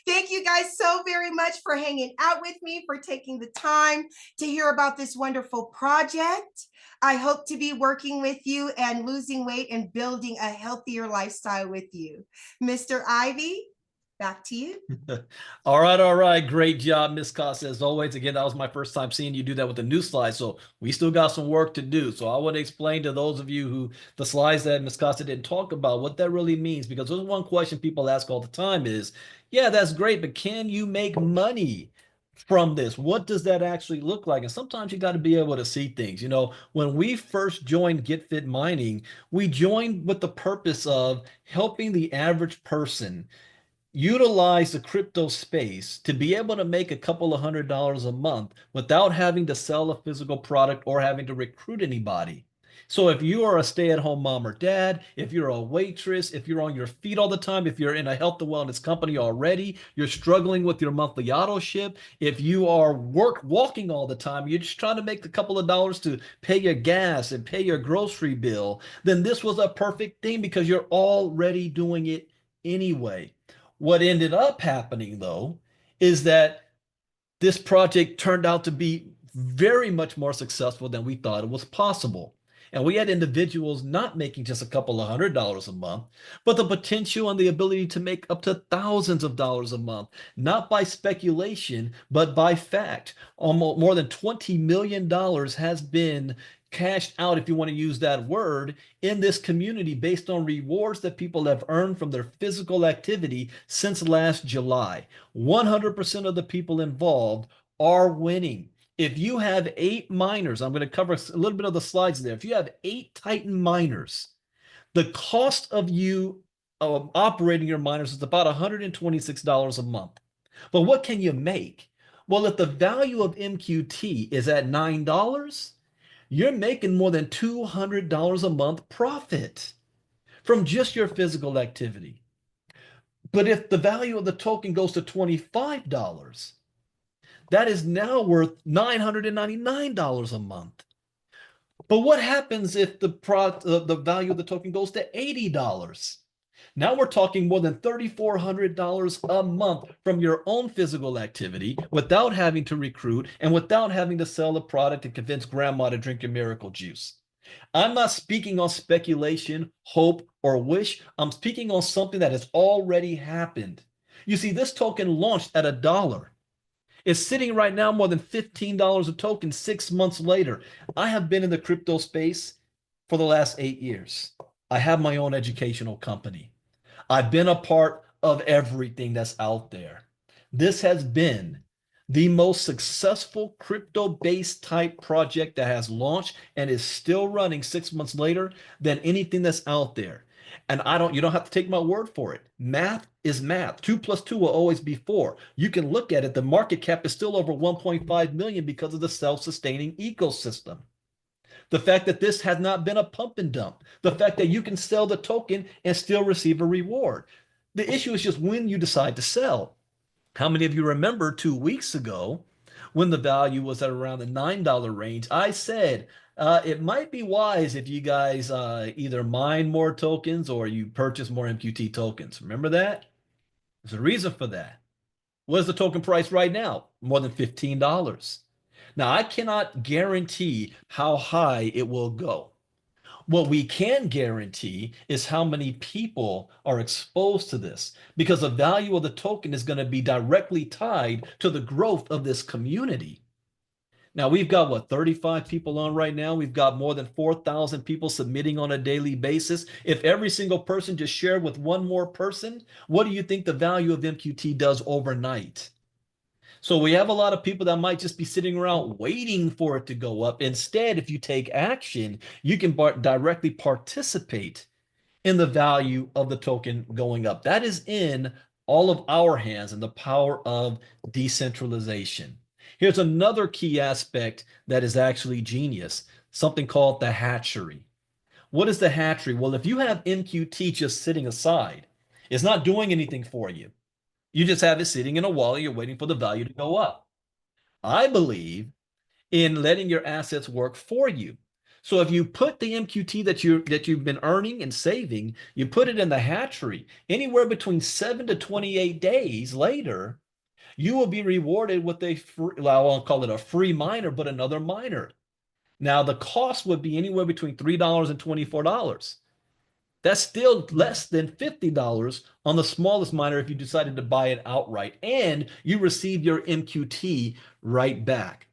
Thank you guys so very much for hanging out with me, for taking the time to hear about this wonderful project. I hope to be working with you and losing weight and building a healthier lifestyle with you. Mr. Ivey, back to you. All right. Great job, Miss Casa. As always, again, that was my first time seeing you do that with the new slides. So we still got some work to do. So I want to explain to those of you who the slides that Miss Casa didn't talk about, what that really means. Because there's one question people ask all the time is, yeah, that's great, but can you make money from this? What does that actually look like? And sometimes you got to be able to see things. You know, when we first joined Get Fit Mining, we joined with the purpose of helping the average person utilize the crypto space to be able to make a couple of $100s a month without having to sell a physical product or having to recruit anybody. So if you are a stay-at-home mom or dad, if you're a waitress, if you're on your feet all the time, if you're in a health and wellness company already, you're struggling with your monthly auto ship, if you are walking all the time, you're just trying to make a couple of dollars to pay your gas and pay your grocery bill, then this was a perfect thing because you're already doing it anyway. What ended up happening, though, is that this project turned out to be very much more successful than we thought it was possible. And we had individuals not making just a couple of $100s a month, but the potential and the ability to make up to thousands of dollars a month, not by speculation, but by fact. Almost more than $20 million has been cashed out, if you want to use that word, in this community based on rewards that people have earned from their physical activity since last July. 100% of the people involved are winning. If you have 8 miners, I'm going to cover a little bit of the slides there. If you have 8 Titan miners, the cost of you operating your miners is about $126 a month. But what can you make? Well, if the value of MQT is at $9, you're making more than $200 a month profit from just your physical activity. But if the value of the token goes to $25, that is now worth $999 a month. But what happens if the value of the token goes to $80? Now we're talking more than $3,400 a month from your own physical activity without having to recruit and without having to sell a product and convince grandma to drink your miracle juice. I'm not speaking on speculation, hope, or wish. I'm speaking on something that has already happened. You see, this token launched at $1. It's sitting right now more than $15 a token 6 months later. I have been in the crypto space for the last 8 years. I have my own educational company. I've been a part of everything that's out there. This has been the most successful crypto-based type project that has launched and is still running 6 months later than anything that's out there. And you don't have to take my word for it. Math is math. 2 plus 2 will always be 4. You can look at it. The market cap is still over 1.5 million because of the self-sustaining ecosystem. The fact that this has not been a pump and dump. The fact that you can sell the token and still receive a reward. The issue is just when you decide to sell. How many of you remember 2 weeks ago when the value was at around the $9 range? I said it might be wise if you guys either mine more tokens or you purchase more MQT tokens. Remember that? There's a reason for that. What is the token price right now? More than $15. Now, I cannot guarantee how high it will go. What we can guarantee is how many people are exposed to this, because the value of the token is going to be directly tied to the growth of this community. Now, we've got, what, 35 people on right now? We've got more than 4,000 people submitting on a daily basis. If every single person just shared with one more person, what do you think the value of MQT does overnight? So we have a lot of people that might just be sitting around waiting for it to go up. Instead, if you take action, you can directly participate in the value of the token going up. That is in all of our hands and the power of decentralization. Here's another key aspect that is actually genius, something called the hatchery. What is the hatchery? Well, if you have MQT just sitting aside, it's not doing anything for you. You just have it sitting in a wallet. You're waiting for the value to go up. I believe in letting your assets work for you. So if you put the MQT that you've been earning and saving, you put it in the hatchery, anywhere between 7 to 28 days later, you will be rewarded with a free, well, I won't call it a free miner, but another miner. Now the cost would be anywhere between $3 and $24. That's still less than $50 on the smallest miner if you decided to buy it outright, and you receive your MQT right back.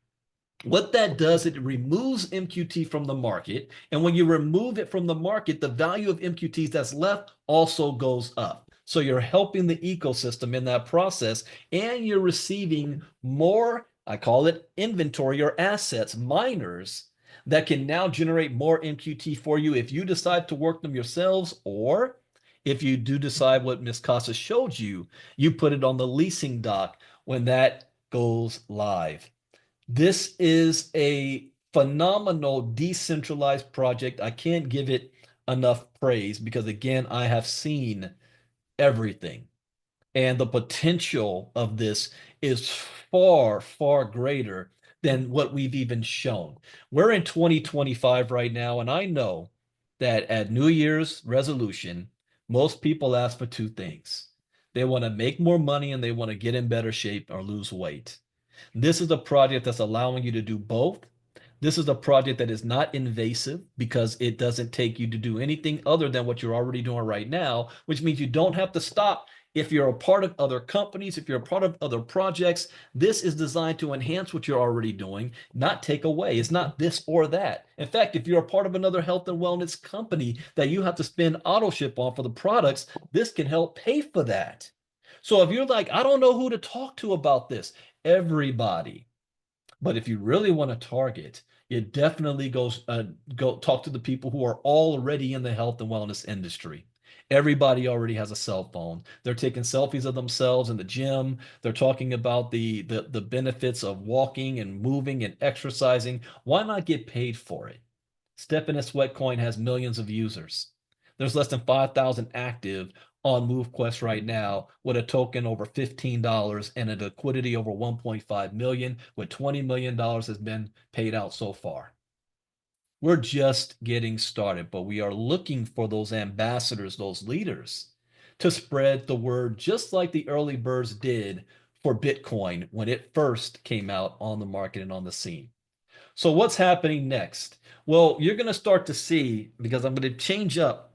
What that does, it removes MQT from the market. And when you remove it from the market, the value of MQTs that's left also goes up. So you're helping the ecosystem in that process, and you're receiving more, I call it inventory or assets, miners that can now generate more MQT for you if you decide to work them yourselves, or if you do decide what Ms. Casa showed you, you put it on the leasing dock when that goes live. This is a phenomenal decentralized project. I can't give it enough praise because, again, I have seen everything. And the potential of this is far, far greater than what we've even shown. We're in 2025 right now, and I know that at New Year's resolution, most people ask for two things. They want to make more money and they want to get in better shape or lose weight. This is a project that's allowing you to do both. This is a project that is not invasive because it doesn't take you to do anything other than what you're already doing right now, which means you don't have to stop if you're a part of other companies, if you're a part of other projects. This is designed to enhance what you're already doing, not take away. It's not this or that. In fact, if you're a part of another health and wellness company that you have to spend auto ship on for the products, this can help pay for that. So if you're like, I don't know who to talk to about this, everybody. But if you really want to target, it definitely go talk to the people who are already in the health and wellness industry. Everybody already has a cell phone. They're taking selfies of themselves in the gym. They're talking about the benefits of walking and moving and exercising. Why not get paid for it? Step in a Sweat Coin has millions of users. There's less than 5,000 active on MoveQuest right now with a token over $15 and a liquidity over 1.5 million, with $20 million has been paid out so far. We're just getting started, but we are looking for those ambassadors, those leaders, to spread the word just like the early birds did for Bitcoin when it first came out on the market and on the scene. So what's happening next? Well, you're going to start to see, because I'm going to change up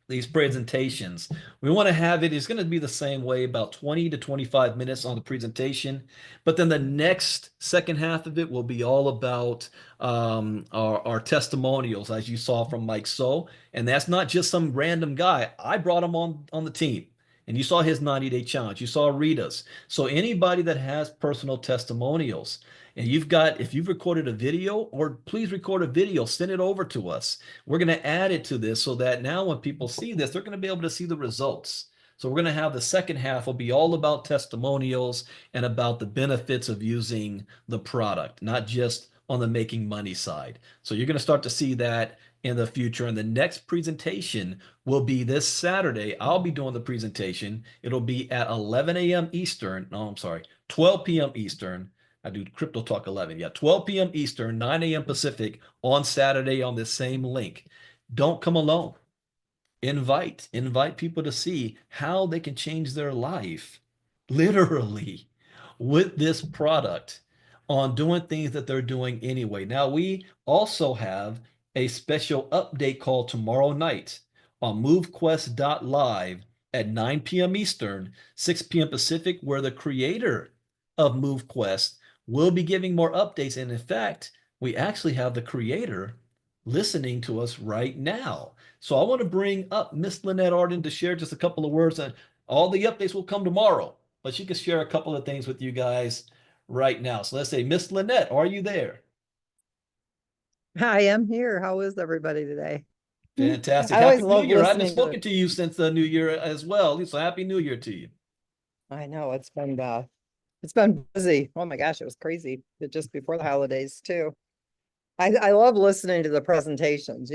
these presentations. We want to have it, it's going to be the same way, about 20 to 25 minutes on the presentation. But then the next second half of it will be all about our testimonials, as you saw from Mike So. And that's not just some random guy. I brought him on the team. And you saw his 90-day challenge. You saw Rita's. So anybody that has personal testimonials, and if you've recorded a video, or please record a video, send it over to us. We're going to add it to this so that now when people see this, they're going to be able to see the results. So we're going to have the second half will be all about testimonials and about the benefits of using the product, not just on the making money side. So you're going to start to see that in the future. And the next presentation will be this Saturday. I'll be doing the presentation. It'll be at 11 a.m. Eastern. No, I'm sorry, 12 p.m. Eastern. I do Crypto Talk 11. Yeah, 12 p.m. Eastern, 9 a.m. Pacific on Saturday on this same link. Don't come alone. Invite people to see how they can change their life, literally, with this product on doing things that they're doing anyway. Now, we also have a special update call tomorrow night on MoveQuest.live at 9 p.m. Eastern, 6 p.m. Pacific, where the creator of MoveQuest will be giving more updates. And in fact, we actually have the creator listening to us right now. So I want to bring up Miss Lynette Artin to share just a couple of words. And all the updates will come tomorrow, but she can share a couple of things with you guys right now. So let's say, Miss Lynette, are you there? Hi, I'm here. How is everybody today? Fantastic. I Happy always New love Year. I haven't listening to spoken to you since the New Year as well. So happy New Year to you. I know it's been busy. Oh my gosh, it was crazy just before the holidays too. I love listening to the presentations,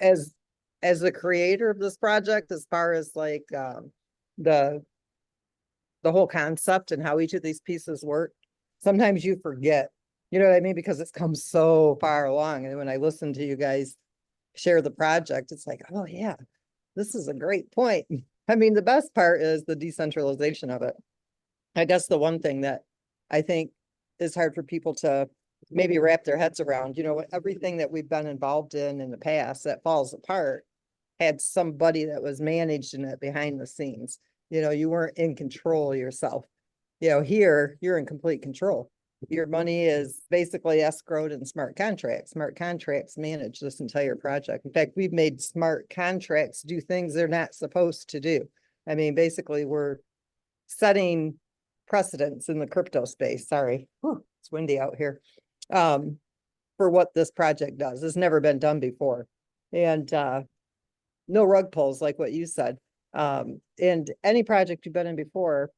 as the creator of this project, as far as like the whole concept and how each of these pieces work. Sometimes you forget You know what I mean? Because it's come so far along. And when I listen to you guys share the project, it's like, oh yeah, this is a great point. I mean, the best part is the decentralization of it. I guess the one thing that I think is hard for people to maybe wrap their heads around, you know, everything that we've been involved in the past that falls apart had somebody that was managing it behind the scenes. You know, you weren't in control yourself. You know, here you're in complete control. Your money is basically escrowed in smart contracts. Smart contracts manage this entire project. In fact, we've made smart contracts do things they're not supposed to do. I mean, basically, we're setting precedents in the crypto space. Sorry, it's windy out here. For what this project does. It's never been done before. And no rug pulls, like what you said. And any project you've been in before,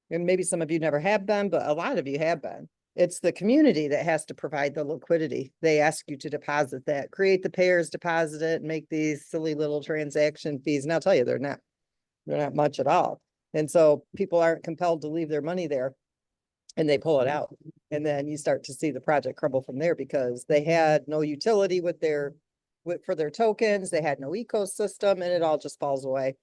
and maybe some of you never have been, but a lot of you have been. It's the community that has to provide the liquidity. They ask you to deposit that, create the payers, deposit it, and make these silly little transaction fees. And I'll tell you, they're not much at all. And so people aren't compelled to leave their money there, and they pull it out. And then you start to see the project crumble from there because they had no utility for their tokens. They had no ecosystem, and it all just falls away.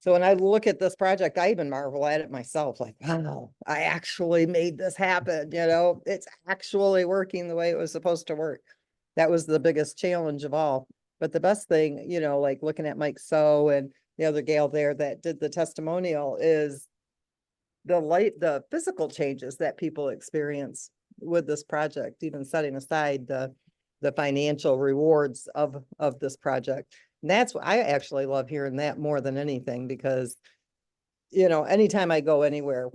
So when I look at this project, I even marvel at it myself, like, wow, I actually made this happen. You know, it's actually working the way it was supposed to work. That was the biggest challenge of all. But the best thing, you know, like looking at Mike So and the other gal there that did the testimonial is the physical changes that people experience with this project, even setting aside the financial rewards of this project. And that's what I actually love hearing that more than anything, because, you know, anytime I go anywhere,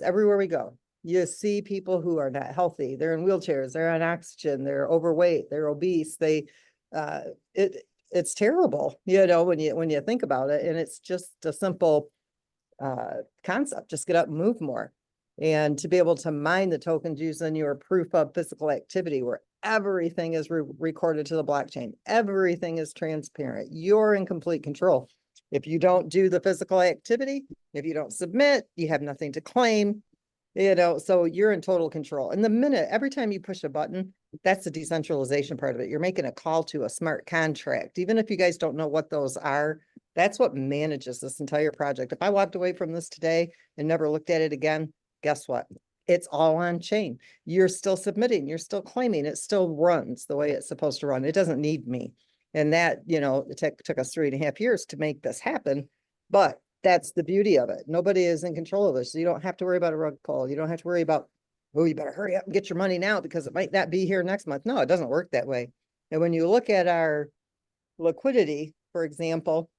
everywhere we go, you see people who are not healthy. They're in wheelchairs, they're on oxygen, they're overweight, they're obese. It's terrible, you know, when you think about it. And it's just a simple concept, just get up and move more. And to be able to mine the tokens using your proof of physical activity, where everything is recorded to the blockchain, everything is transparent, you're in complete control. If you don't do the physical activity, if you don't submit, you have nothing to claim, you know, so you're in total control. And every time you push a button, that's the decentralization part of it. You're making a call to a smart contract. Even if you guys don't know what those are, that's what manages this entire project. If I walked away from this today and never looked at it again, guess what? It's all on chain. You're still submitting, you're still claiming, it still runs the way it's supposed to run. It doesn't need me. And that, you know, it took us 3.5 years to make this happen, but that's the beauty of it. Nobody is in control of this. So you don't have to worry about a rug pull. You don't have to worry about, oh, you better hurry up and get your money now because it might not be here next month. No, it doesn't work that way. And when you look at our liquidity, for example,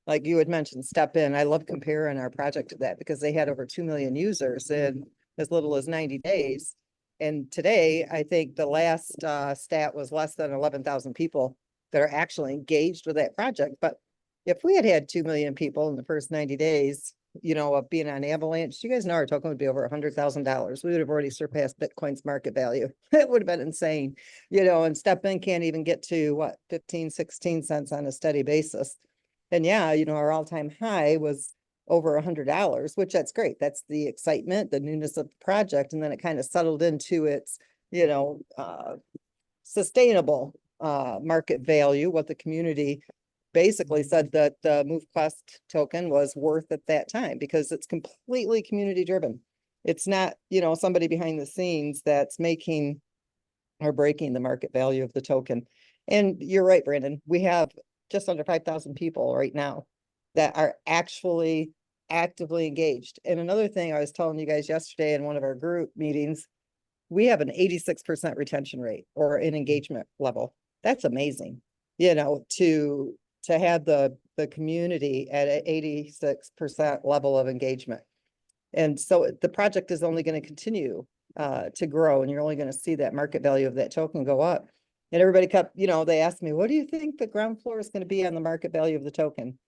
like you had mentioned, Step In. I love comparing our project to that because they had over 2 million users in as little as 90 days. And today, I think the last stat was less than 11,000 people that are actually engaged with that project. But if we had 2 million people in the first 90 days, you know, of being on Avalanche, you guys know our token would be over $100,000. We would have already surpassed Bitcoin's market value. It would have been insane, you know, and Step In can't even get to what, 15, 16 cents on a steady basis. And yeah, you know, our all-time high was over $100, which that's great. That's the excitement, the newness of the project. And then it kind of settled into its, you know, sustainable market value, what the community basically said that the MoveQuest token was worth at that time, because it's completely community driven. It's not, you know, somebody behind the scenes that's making or breaking the market value of the token. And you're right, Brandon, we have just under 5,000 people right now that are actually actively engaged. And another thing I was telling you guys yesterday in one of our group meetings, we have an 86% retention rate or an engagement level. That's amazing, you know, to have the community at an 86% level of engagement. And so the project is only going to continue to grow, and you're only going to see that market value of that token go up. And everybody kept, you know, they asked me, what do you think the ground floor is going to be on the market value of the token?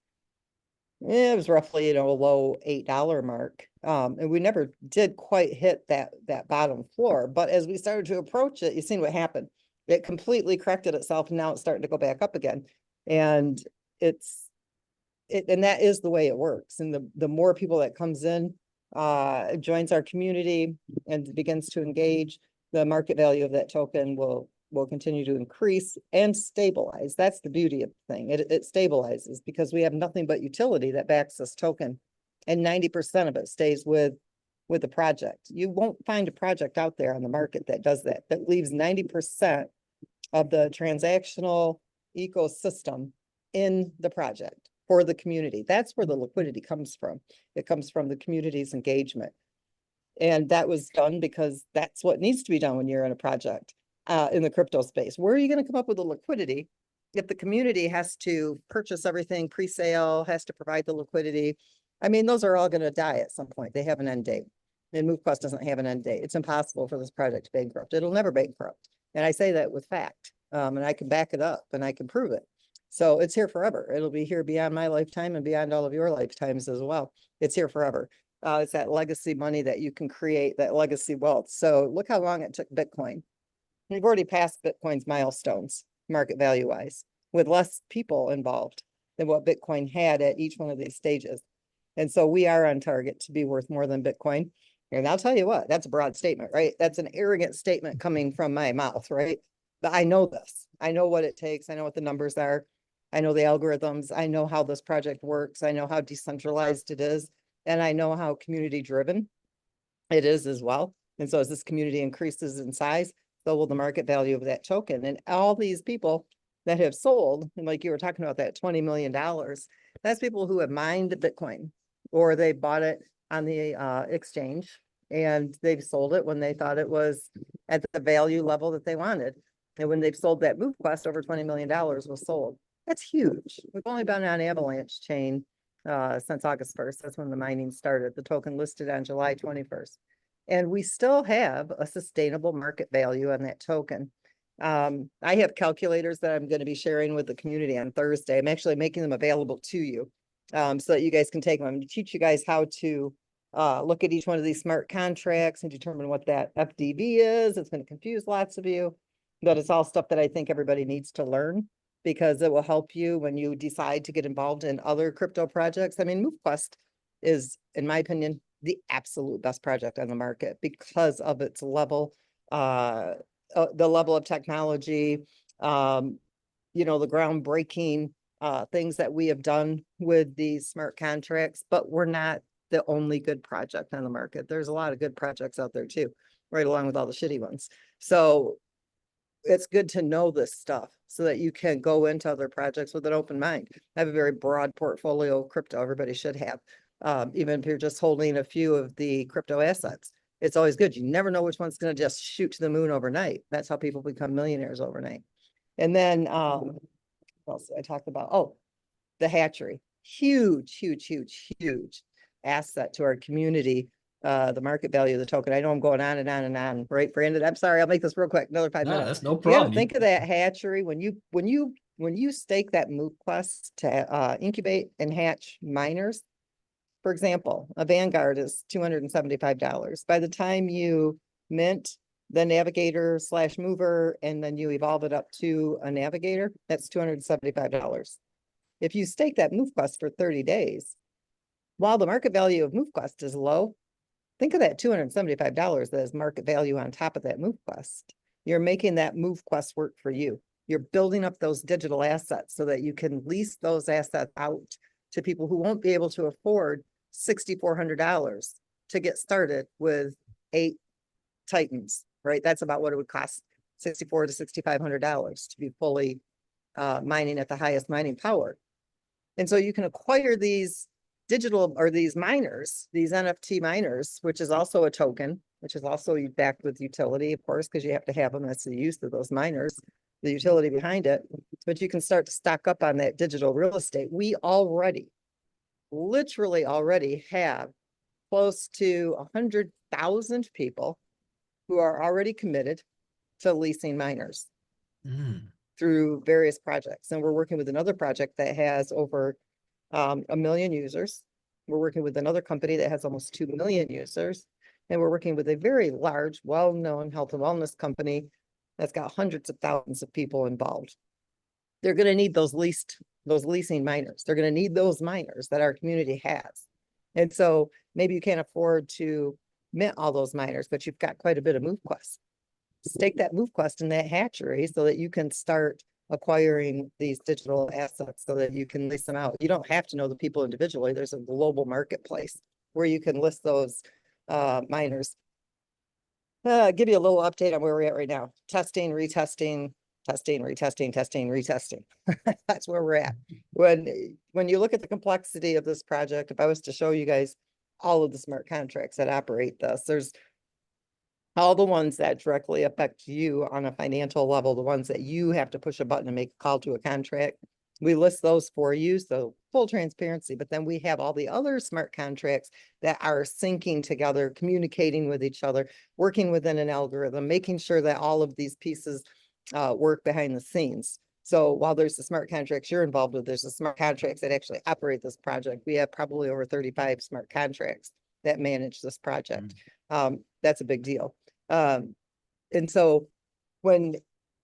It was roughly, you know, a low $8 mark. And we never did quite hit that bottom floor. But as we started to approach it, you seen what happened. It completely corrected itself, and now it's starting to go back up again. And and that is the way it works. And the more people that comes in, joins our community and begins to engage, the market value of that token will continue to increase and stabilize. That's the beauty of the thing. It stabilizes because we have nothing but utility that backs this token, and 90% of it stays with the project. You won't find a project out there on the market that does that, that leaves 90% of the transactional ecosystem in the project for the community. That's where the liquidity comes from. It comes from the community's engagement. And that was done because that's what needs to be done when you're in a project in the crypto space. Where are you going to come up with the liquidity if the community has to purchase everything pre-sale, has to provide the liquidity? I mean, those are all going to die at some point. They have an end date. And MoveQuest doesn't have an end date. It's impossible for this project to bankrupt. It'll never bankrupt. And I say that with fact. And I can back it up and I can prove it. So it's here forever. It'll be here beyond my lifetime and beyond all of your lifetimes as well. It's here forever. It's that legacy money that you can create, that legacy wealth. So look how long it took Bitcoin. We've already passed Bitcoin's milestones, market value wise, with less people involved than what Bitcoin had at each one of these stages. And so we are on target to be worth more than Bitcoin. And I'll tell you what, that's a broad statement, right? That's an arrogant statement coming from my mouth, right? But I know this. I know what it takes. I know what the numbers are. I know the algorithms. I know how this project works. I know how decentralized it is. And I know how community driven it is as well. And so as this community increases in size, so will the market value of that token. And all these people that have sold, and like you were talking about that $20 million, that's people who have mined Bitcoin or they bought it on the exchange and they've sold it when they thought it was at the value level that they wanted. And when they've sold that MoveQuest, over $20 million was sold. That's huge. We've only been on Avalanche chain since August 1st. That's when the mining started. The token listed on July 21st. And we still have a sustainable market value on that token. I have calculators that I'm going to be sharing with the community on Thursday. I'm actually making them available to you so that you guys can take them. I'm going to teach you guys how to look at each one of these smart contracts and determine what that FDV is. It's going to confuse lots of you, but it's all stuff that I think everybody needs to learn because it will help you when you decide to get involved in other crypto projects. I mean, MoveQuest is, in my opinion, the absolute best project on the market because of its level, the level of technology, you know, the groundbreaking things that we have done with these smart contracts, but we're not the only good project on the market. There's a lot of good projects out there too, right along with all the shitty ones. So it's good to know this stuff so that you can go into other projects with an open mind. I have a very broad portfolio of crypto. Everybody should have. Even if you're just holding a few of the crypto assets, it's always good. You never know which one's going to just shoot to the moon overnight. That's how people become millionaires overnight. And then, what else I talked about? Oh, the hatchery, huge, huge, huge, huge asset to our community. The market value of the token. I know I'm going on and on and on, right, Brandon? I'm sorry. I'll make this real quick. Another 5 minutes. That's no You gotta problem. think of that hatchery when you stake that MoveQuest to incubate and hatch miners. For example, a Vanguard is $275. By the time you mint the navigator / mover, and then you evolve it up to a navigator, that's $275. If you stake that MoveQuest for 30 days, while the market value of MoveQuest is low, think of that $275 that is market value on top of that MoveQuest. You're making that MoveQuest work for you. You're building up those digital assets so that you can lease those assets out to people who won't be able to afford $6,400 to get started with 8 Titans, right? That's about what it would cost, $6,400 to $6,500 to be fully mining at the highest mining power. And so you can acquire these digital or these miners, these NFT miners, which is also a token, which is also backed with utility, of course, because you have to have them. That's the use of those miners, the utility behind it. But you can start to stock up on that digital real estate. We literally already have close to 100,000 people who are already committed to leasing miners through various projects. And we're working with another project that has over 1 million users. We're working with another company that has almost 2 million users. And we're working with a very large, well-known health and wellness company that's got hundreds of thousands of people involved. They're going to need those leasing miners. They're going to need those miners that our community has. And so maybe you can't afford to mint all those miners, but you've got quite a bit of MoveQuest. Stake that MoveQuest in that hatchery so that you can start acquiring these digital assets so that you can lease them out. You don't have to know the people individually. There's a global marketplace where you can list those miners. Give you a little update on where we're at right now. Testing, retesting, testing, retesting, testing, retesting. That's where we're at. When you look at the complexity of this project, if I was to show you guys all of the smart contracts that operate this, there's all the ones that directly affect you on a financial level, the ones that you have to push a button and make a call to a contract. We list those for you, so full transparency, but then we have all the other smart contracts that are syncing together, communicating with each other, working within an algorithm, making sure that all of these pieces work behind the scenes. So while there's the smart contracts you're involved with, there's the smart contracts that actually operate this project. We have probably over 35 smart contracts that manage this project. That's a big deal. And so when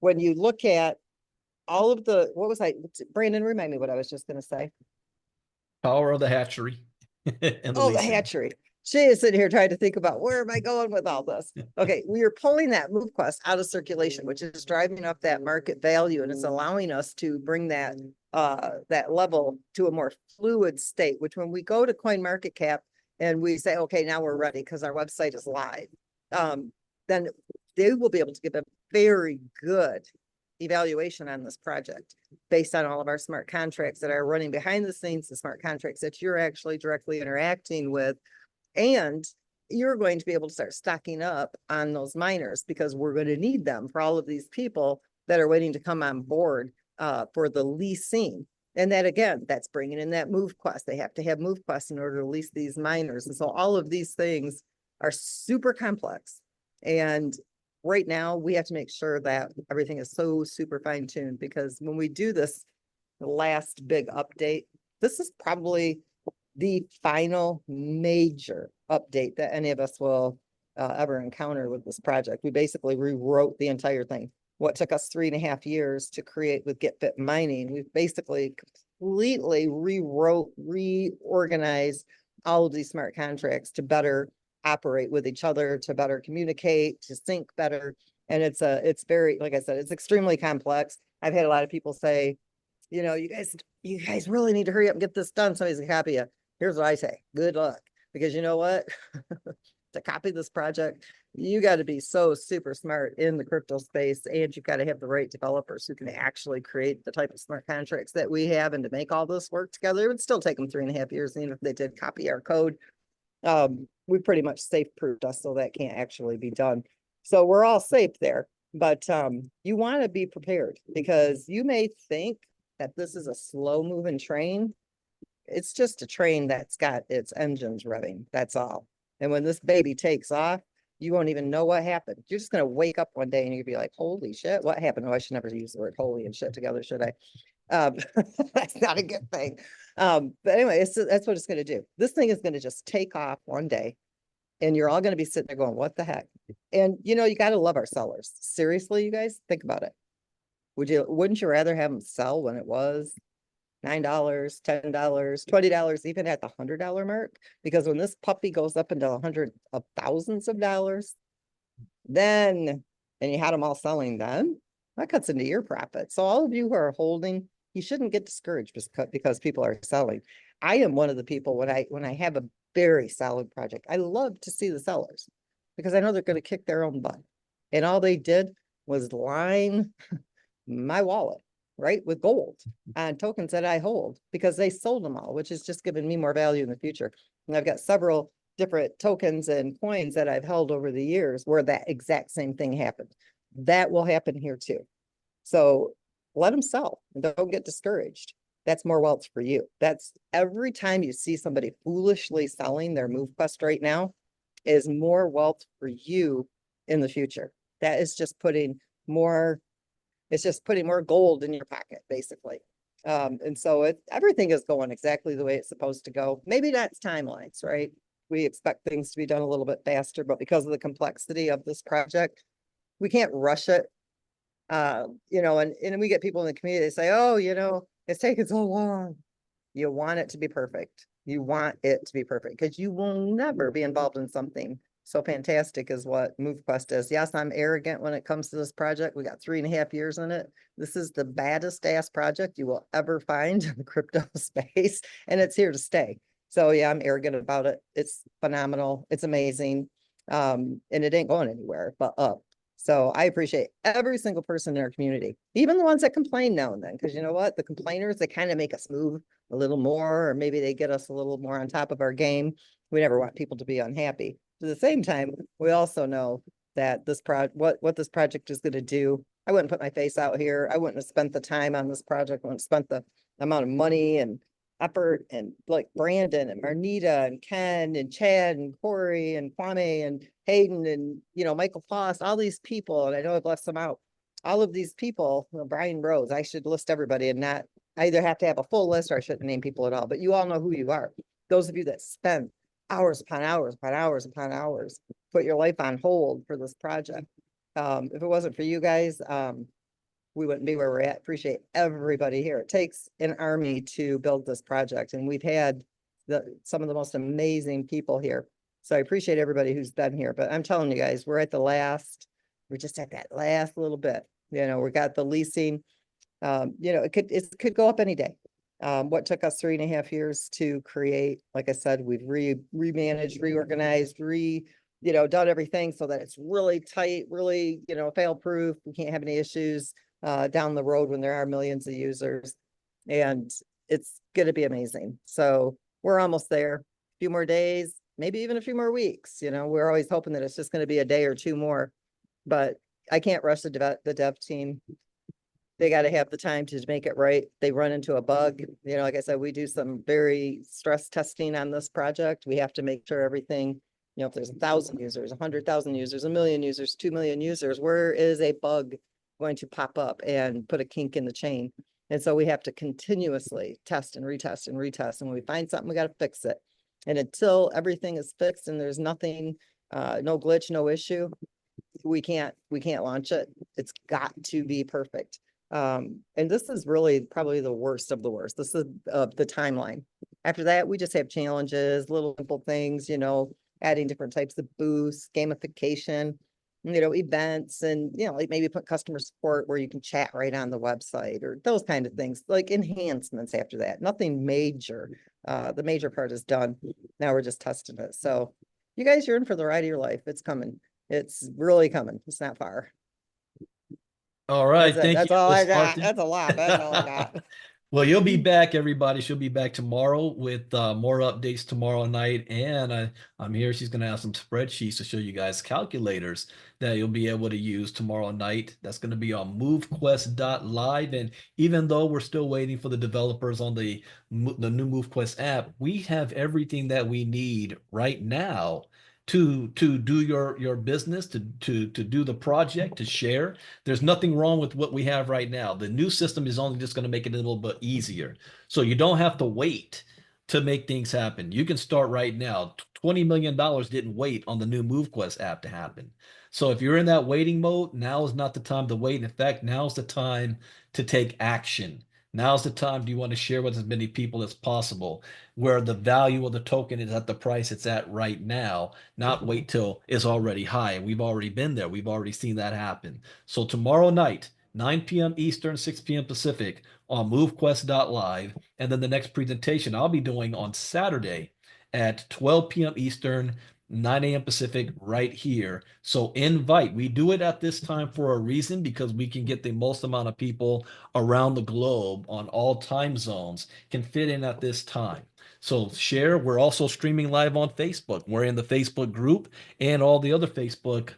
you look at all of the, Brandon, remind me what I was just going to say. Power of the hatchery. And The leasing. hatchery. She is sitting here trying to think about where am I going with all this? Okay, we are pulling that MoveQuest out of circulation, which is driving up that market value, and it's allowing us to bring that that level to a more fluid state, which when we go to CoinMarketCap and we say, okay, now we're ready because our website is live, then they will be able to give a very good evaluation on this project based on all of our smart contracts that are running behind the scenes, the smart contracts that you're actually directly interacting with. And you're going to be able to start stocking up on those miners because we're going to need them for all of these people that are waiting to come on board for the leasing. And that, again, that's bringing in that MoveQuest. They have to have MoveQuest in order to lease these miners. And so all of these things are super complex. And right now we have to make sure that everything is so super fine tuned, because when we do this last big update, this is probably the final major update that any of us will ever encounter with this project. We basically rewrote the entire thing. What took us 3.5 years to create with GetFit Mining, we've basically completely reorganized all of these smart contracts to better operate with each other, to better communicate, to sync better. And it's very, like I said, it's extremely complex. I've had a lot of people say, you know, you guys really need to hurry up and get this done so he's a copy of. Here's what I say, good luck, because you know what? To copy this project, you got to be so super smart in the crypto space, and you've got to have the right developers who can actually create the type of smart contracts that we have. And to make all this work together, it would still take them 3.5 years. Even if they did copy our code, we pretty much safe proofed us so that can't actually be done. So we're all safe there, but you want to be prepared, because you may think that this is a slow moving train. It's just a train that's got its engines revving. That's all. And when this baby takes off, you won't even know what happened. You're just going to wake up one day and you'll be like, holy shit, what happened? Oh, I should never use the word holy and shit together, should I? That's not a good thing. But anyway, that's what it's going to do. This thing is going to just take off one day, and you're all going to be sitting there going, what the heck? And you know, you got to love our sellers. Seriously, you guys, think about it. Wouldn't you rather have them sell when it was $9, $10, $20, even at the $100 mark? Because when this puppy goes up into hundreds of thousands of dollars, then, and you had them all selling, then that cuts into your profit. So all of you who are holding, you shouldn't get discouraged because people are selling. I am one of the people, when I have a very solid project, I love to see the sellers, because I know they're going to kick their own butt. And all they did was line my wallet, right, with gold and tokens that I hold, because they sold them all, which has just given me more value in the future. And I've got several different tokens and coins that I've held over the years where that exact same thing happened. That will happen here too. So let them sell and don't get discouraged. That's more wealth for you. That's every time you see somebody foolishly selling their MoveQuest right now is more wealth for you in the future. That is just putting more, it's just putting more gold in your pocket, basically. And so everything is going exactly the way it's supposed to go. Maybe that's timelines, right? We expect things to be done a little bit faster, but because of the complexity of this project, we can't rush it. You know, and we get people in the community that say, oh, you know, it's taking so long. You want it to be perfect. You want it to be perfect because you will never be involved in something so fantastic as what MoveQuest is. Yes, I'm arrogant when it comes to this project. We got 3.5 years in it. This is the baddest ass project you will ever find in the crypto space, and it's here to stay. So yeah, I'm arrogant about it. It's phenomenal. It's amazing. And it ain't going anywhere but up. So I appreciate every single person in our community, even the ones that complain now and then, because you know what? The complainers, they kind of make us move a little more, or maybe they get us a little more on top of our game. We never want people to be unhappy. At the same time, we also know that this what this project is going to do. I wouldn't put my face out here. I wouldn't have spent the time on this project. I wouldn't have spent the amount of money and effort and like Brandon and Marnita and Ken and Chad and Corey and Kwame and Hayden and, Michael Foss, all these people. And I know I've left some out. All of these people, Brian Rose, I should list everybody and not, I either have to have a full list or I shouldn't name people at all, but you all know who you are. Those of you that spend hours upon hours upon hours upon hours, put your life on hold for this project. If it wasn't for you guys, we wouldn't be where we're at. Appreciate everybody here. It takes an army to build this project, and we've had some of the most amazing people here. So I appreciate everybody who's been here, but I'm telling you guys, we're just at that last little bit. We got the leasing. It could go up any day. What took us 3.5 years to create, like I said, we've remanaged, reorganized, done everything so that it's really tight, really, fail proof. We can't have any issues down the road when there are millions of users, and it's going to be amazing. So we're almost there. A few more days, maybe even a few more weeks. We're always hoping that it's just going to be a day or two more, but I can't rush the dev team. They got to have the time to make it right. They run into a bug. Like I said, we do some very stress testing on this project. We have to make sure everything, if there's 1,000 users, 100,000 users, 1 million users, 2 million users, where is a bug going to pop up and put a kink in the chain? And so we have to continuously test and retest and retest. And when we find something, we got to fix it. And until everything is fixed and there's nothing, no glitch, no issue, we can't launch it. It's got to be perfect. And this is really probably the worst of the worst. This is the timeline. After that, we just have challenges, little simple things, adding different types of boosts, gamification, events, and, like maybe put customer support where you can chat right on the website or those kind of things, like enhancements after that. Nothing major. The major part is done. Now we're just testing it. So you guys, you're in for the ride of your life. It's coming. It's really coming. It's not far. All right. Thank That's you, all I Miss got. Artin. That's a lot. That's all I got. Well, you'll be back, everybody. She'll be back tomorrow with more updates tomorrow night. And I'm here. She's going to have some spreadsheets to show you guys calculators that you'll be able to use tomorrow night. That's going to be on movequest.live. And even though we're still waiting for the developers on the new MoveQuest app, we have everything that we need right now to do your business, to do the project, to share. There's nothing wrong with what we have right now. The new system is only just going to make it a little bit easier. So you don't have to wait to make things happen. You can start right now. $20 million didn't wait on the new MoveQuest app to happen. So if you're in that waiting mode, now is not the time to wait. In fact, now's the time to take action. Now's the time. Do you want to share with as many people as possible where the value of the token is at the price it's at right now, not wait till it's already high. We've already been there. We've already seen that happen. So tomorrow night, 9 p.m. Eastern, 6 p.m. Pacific on movequest.live. And then the next presentation I'll be doing on Saturday at 12 p.m. Eastern, 9 a.m. Pacific right here. So invite. We do it at this time for a reason, because we can get the most amount of people around the globe on all time zones can fit in at this time. So share. We're also streaming live on Facebook. We're in the Facebook group and all the other Facebook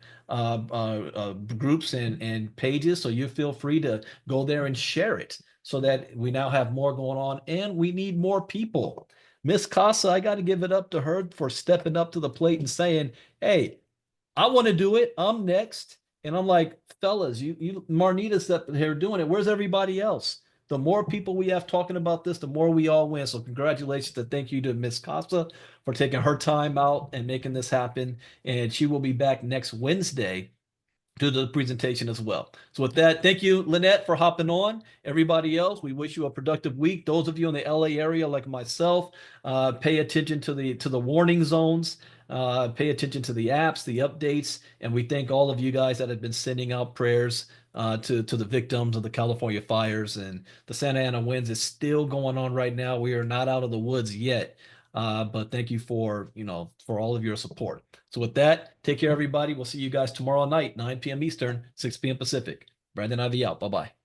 groups and pages. So you feel free to go there and share it so that we now have more going on, and we need more people. Miss Casa, I got to give it up to her for stepping up to the plate and saying, hey, I want to do it. I'm next. And I'm like, fellas, you Marnita's up here doing it. Where's everybody else? The more people we have talking about this, the more we all win. So congratulations and thank you to Miss Casa for taking her time out and making this happen. And she will be back next Wednesday to the presentation as well. So with that, thank you, Lynette, for hopping on. Everybody else, we wish you a productive week. Those of you in the LA area like myself, pay attention to the warning zones, pay attention to the apps, the updates, and we thank all of you guys that have been sending out prayers to the victims of the California fires. And the Santa Ana winds is still going on right now. We are not out of the woods yet. But thank you for all of your support. So with that, take care, everybody. We'll see you guys tomorrow night, 9 p.m. Eastern, 6 p.m. Pacific. Brandon Ivey out. Bye-bye.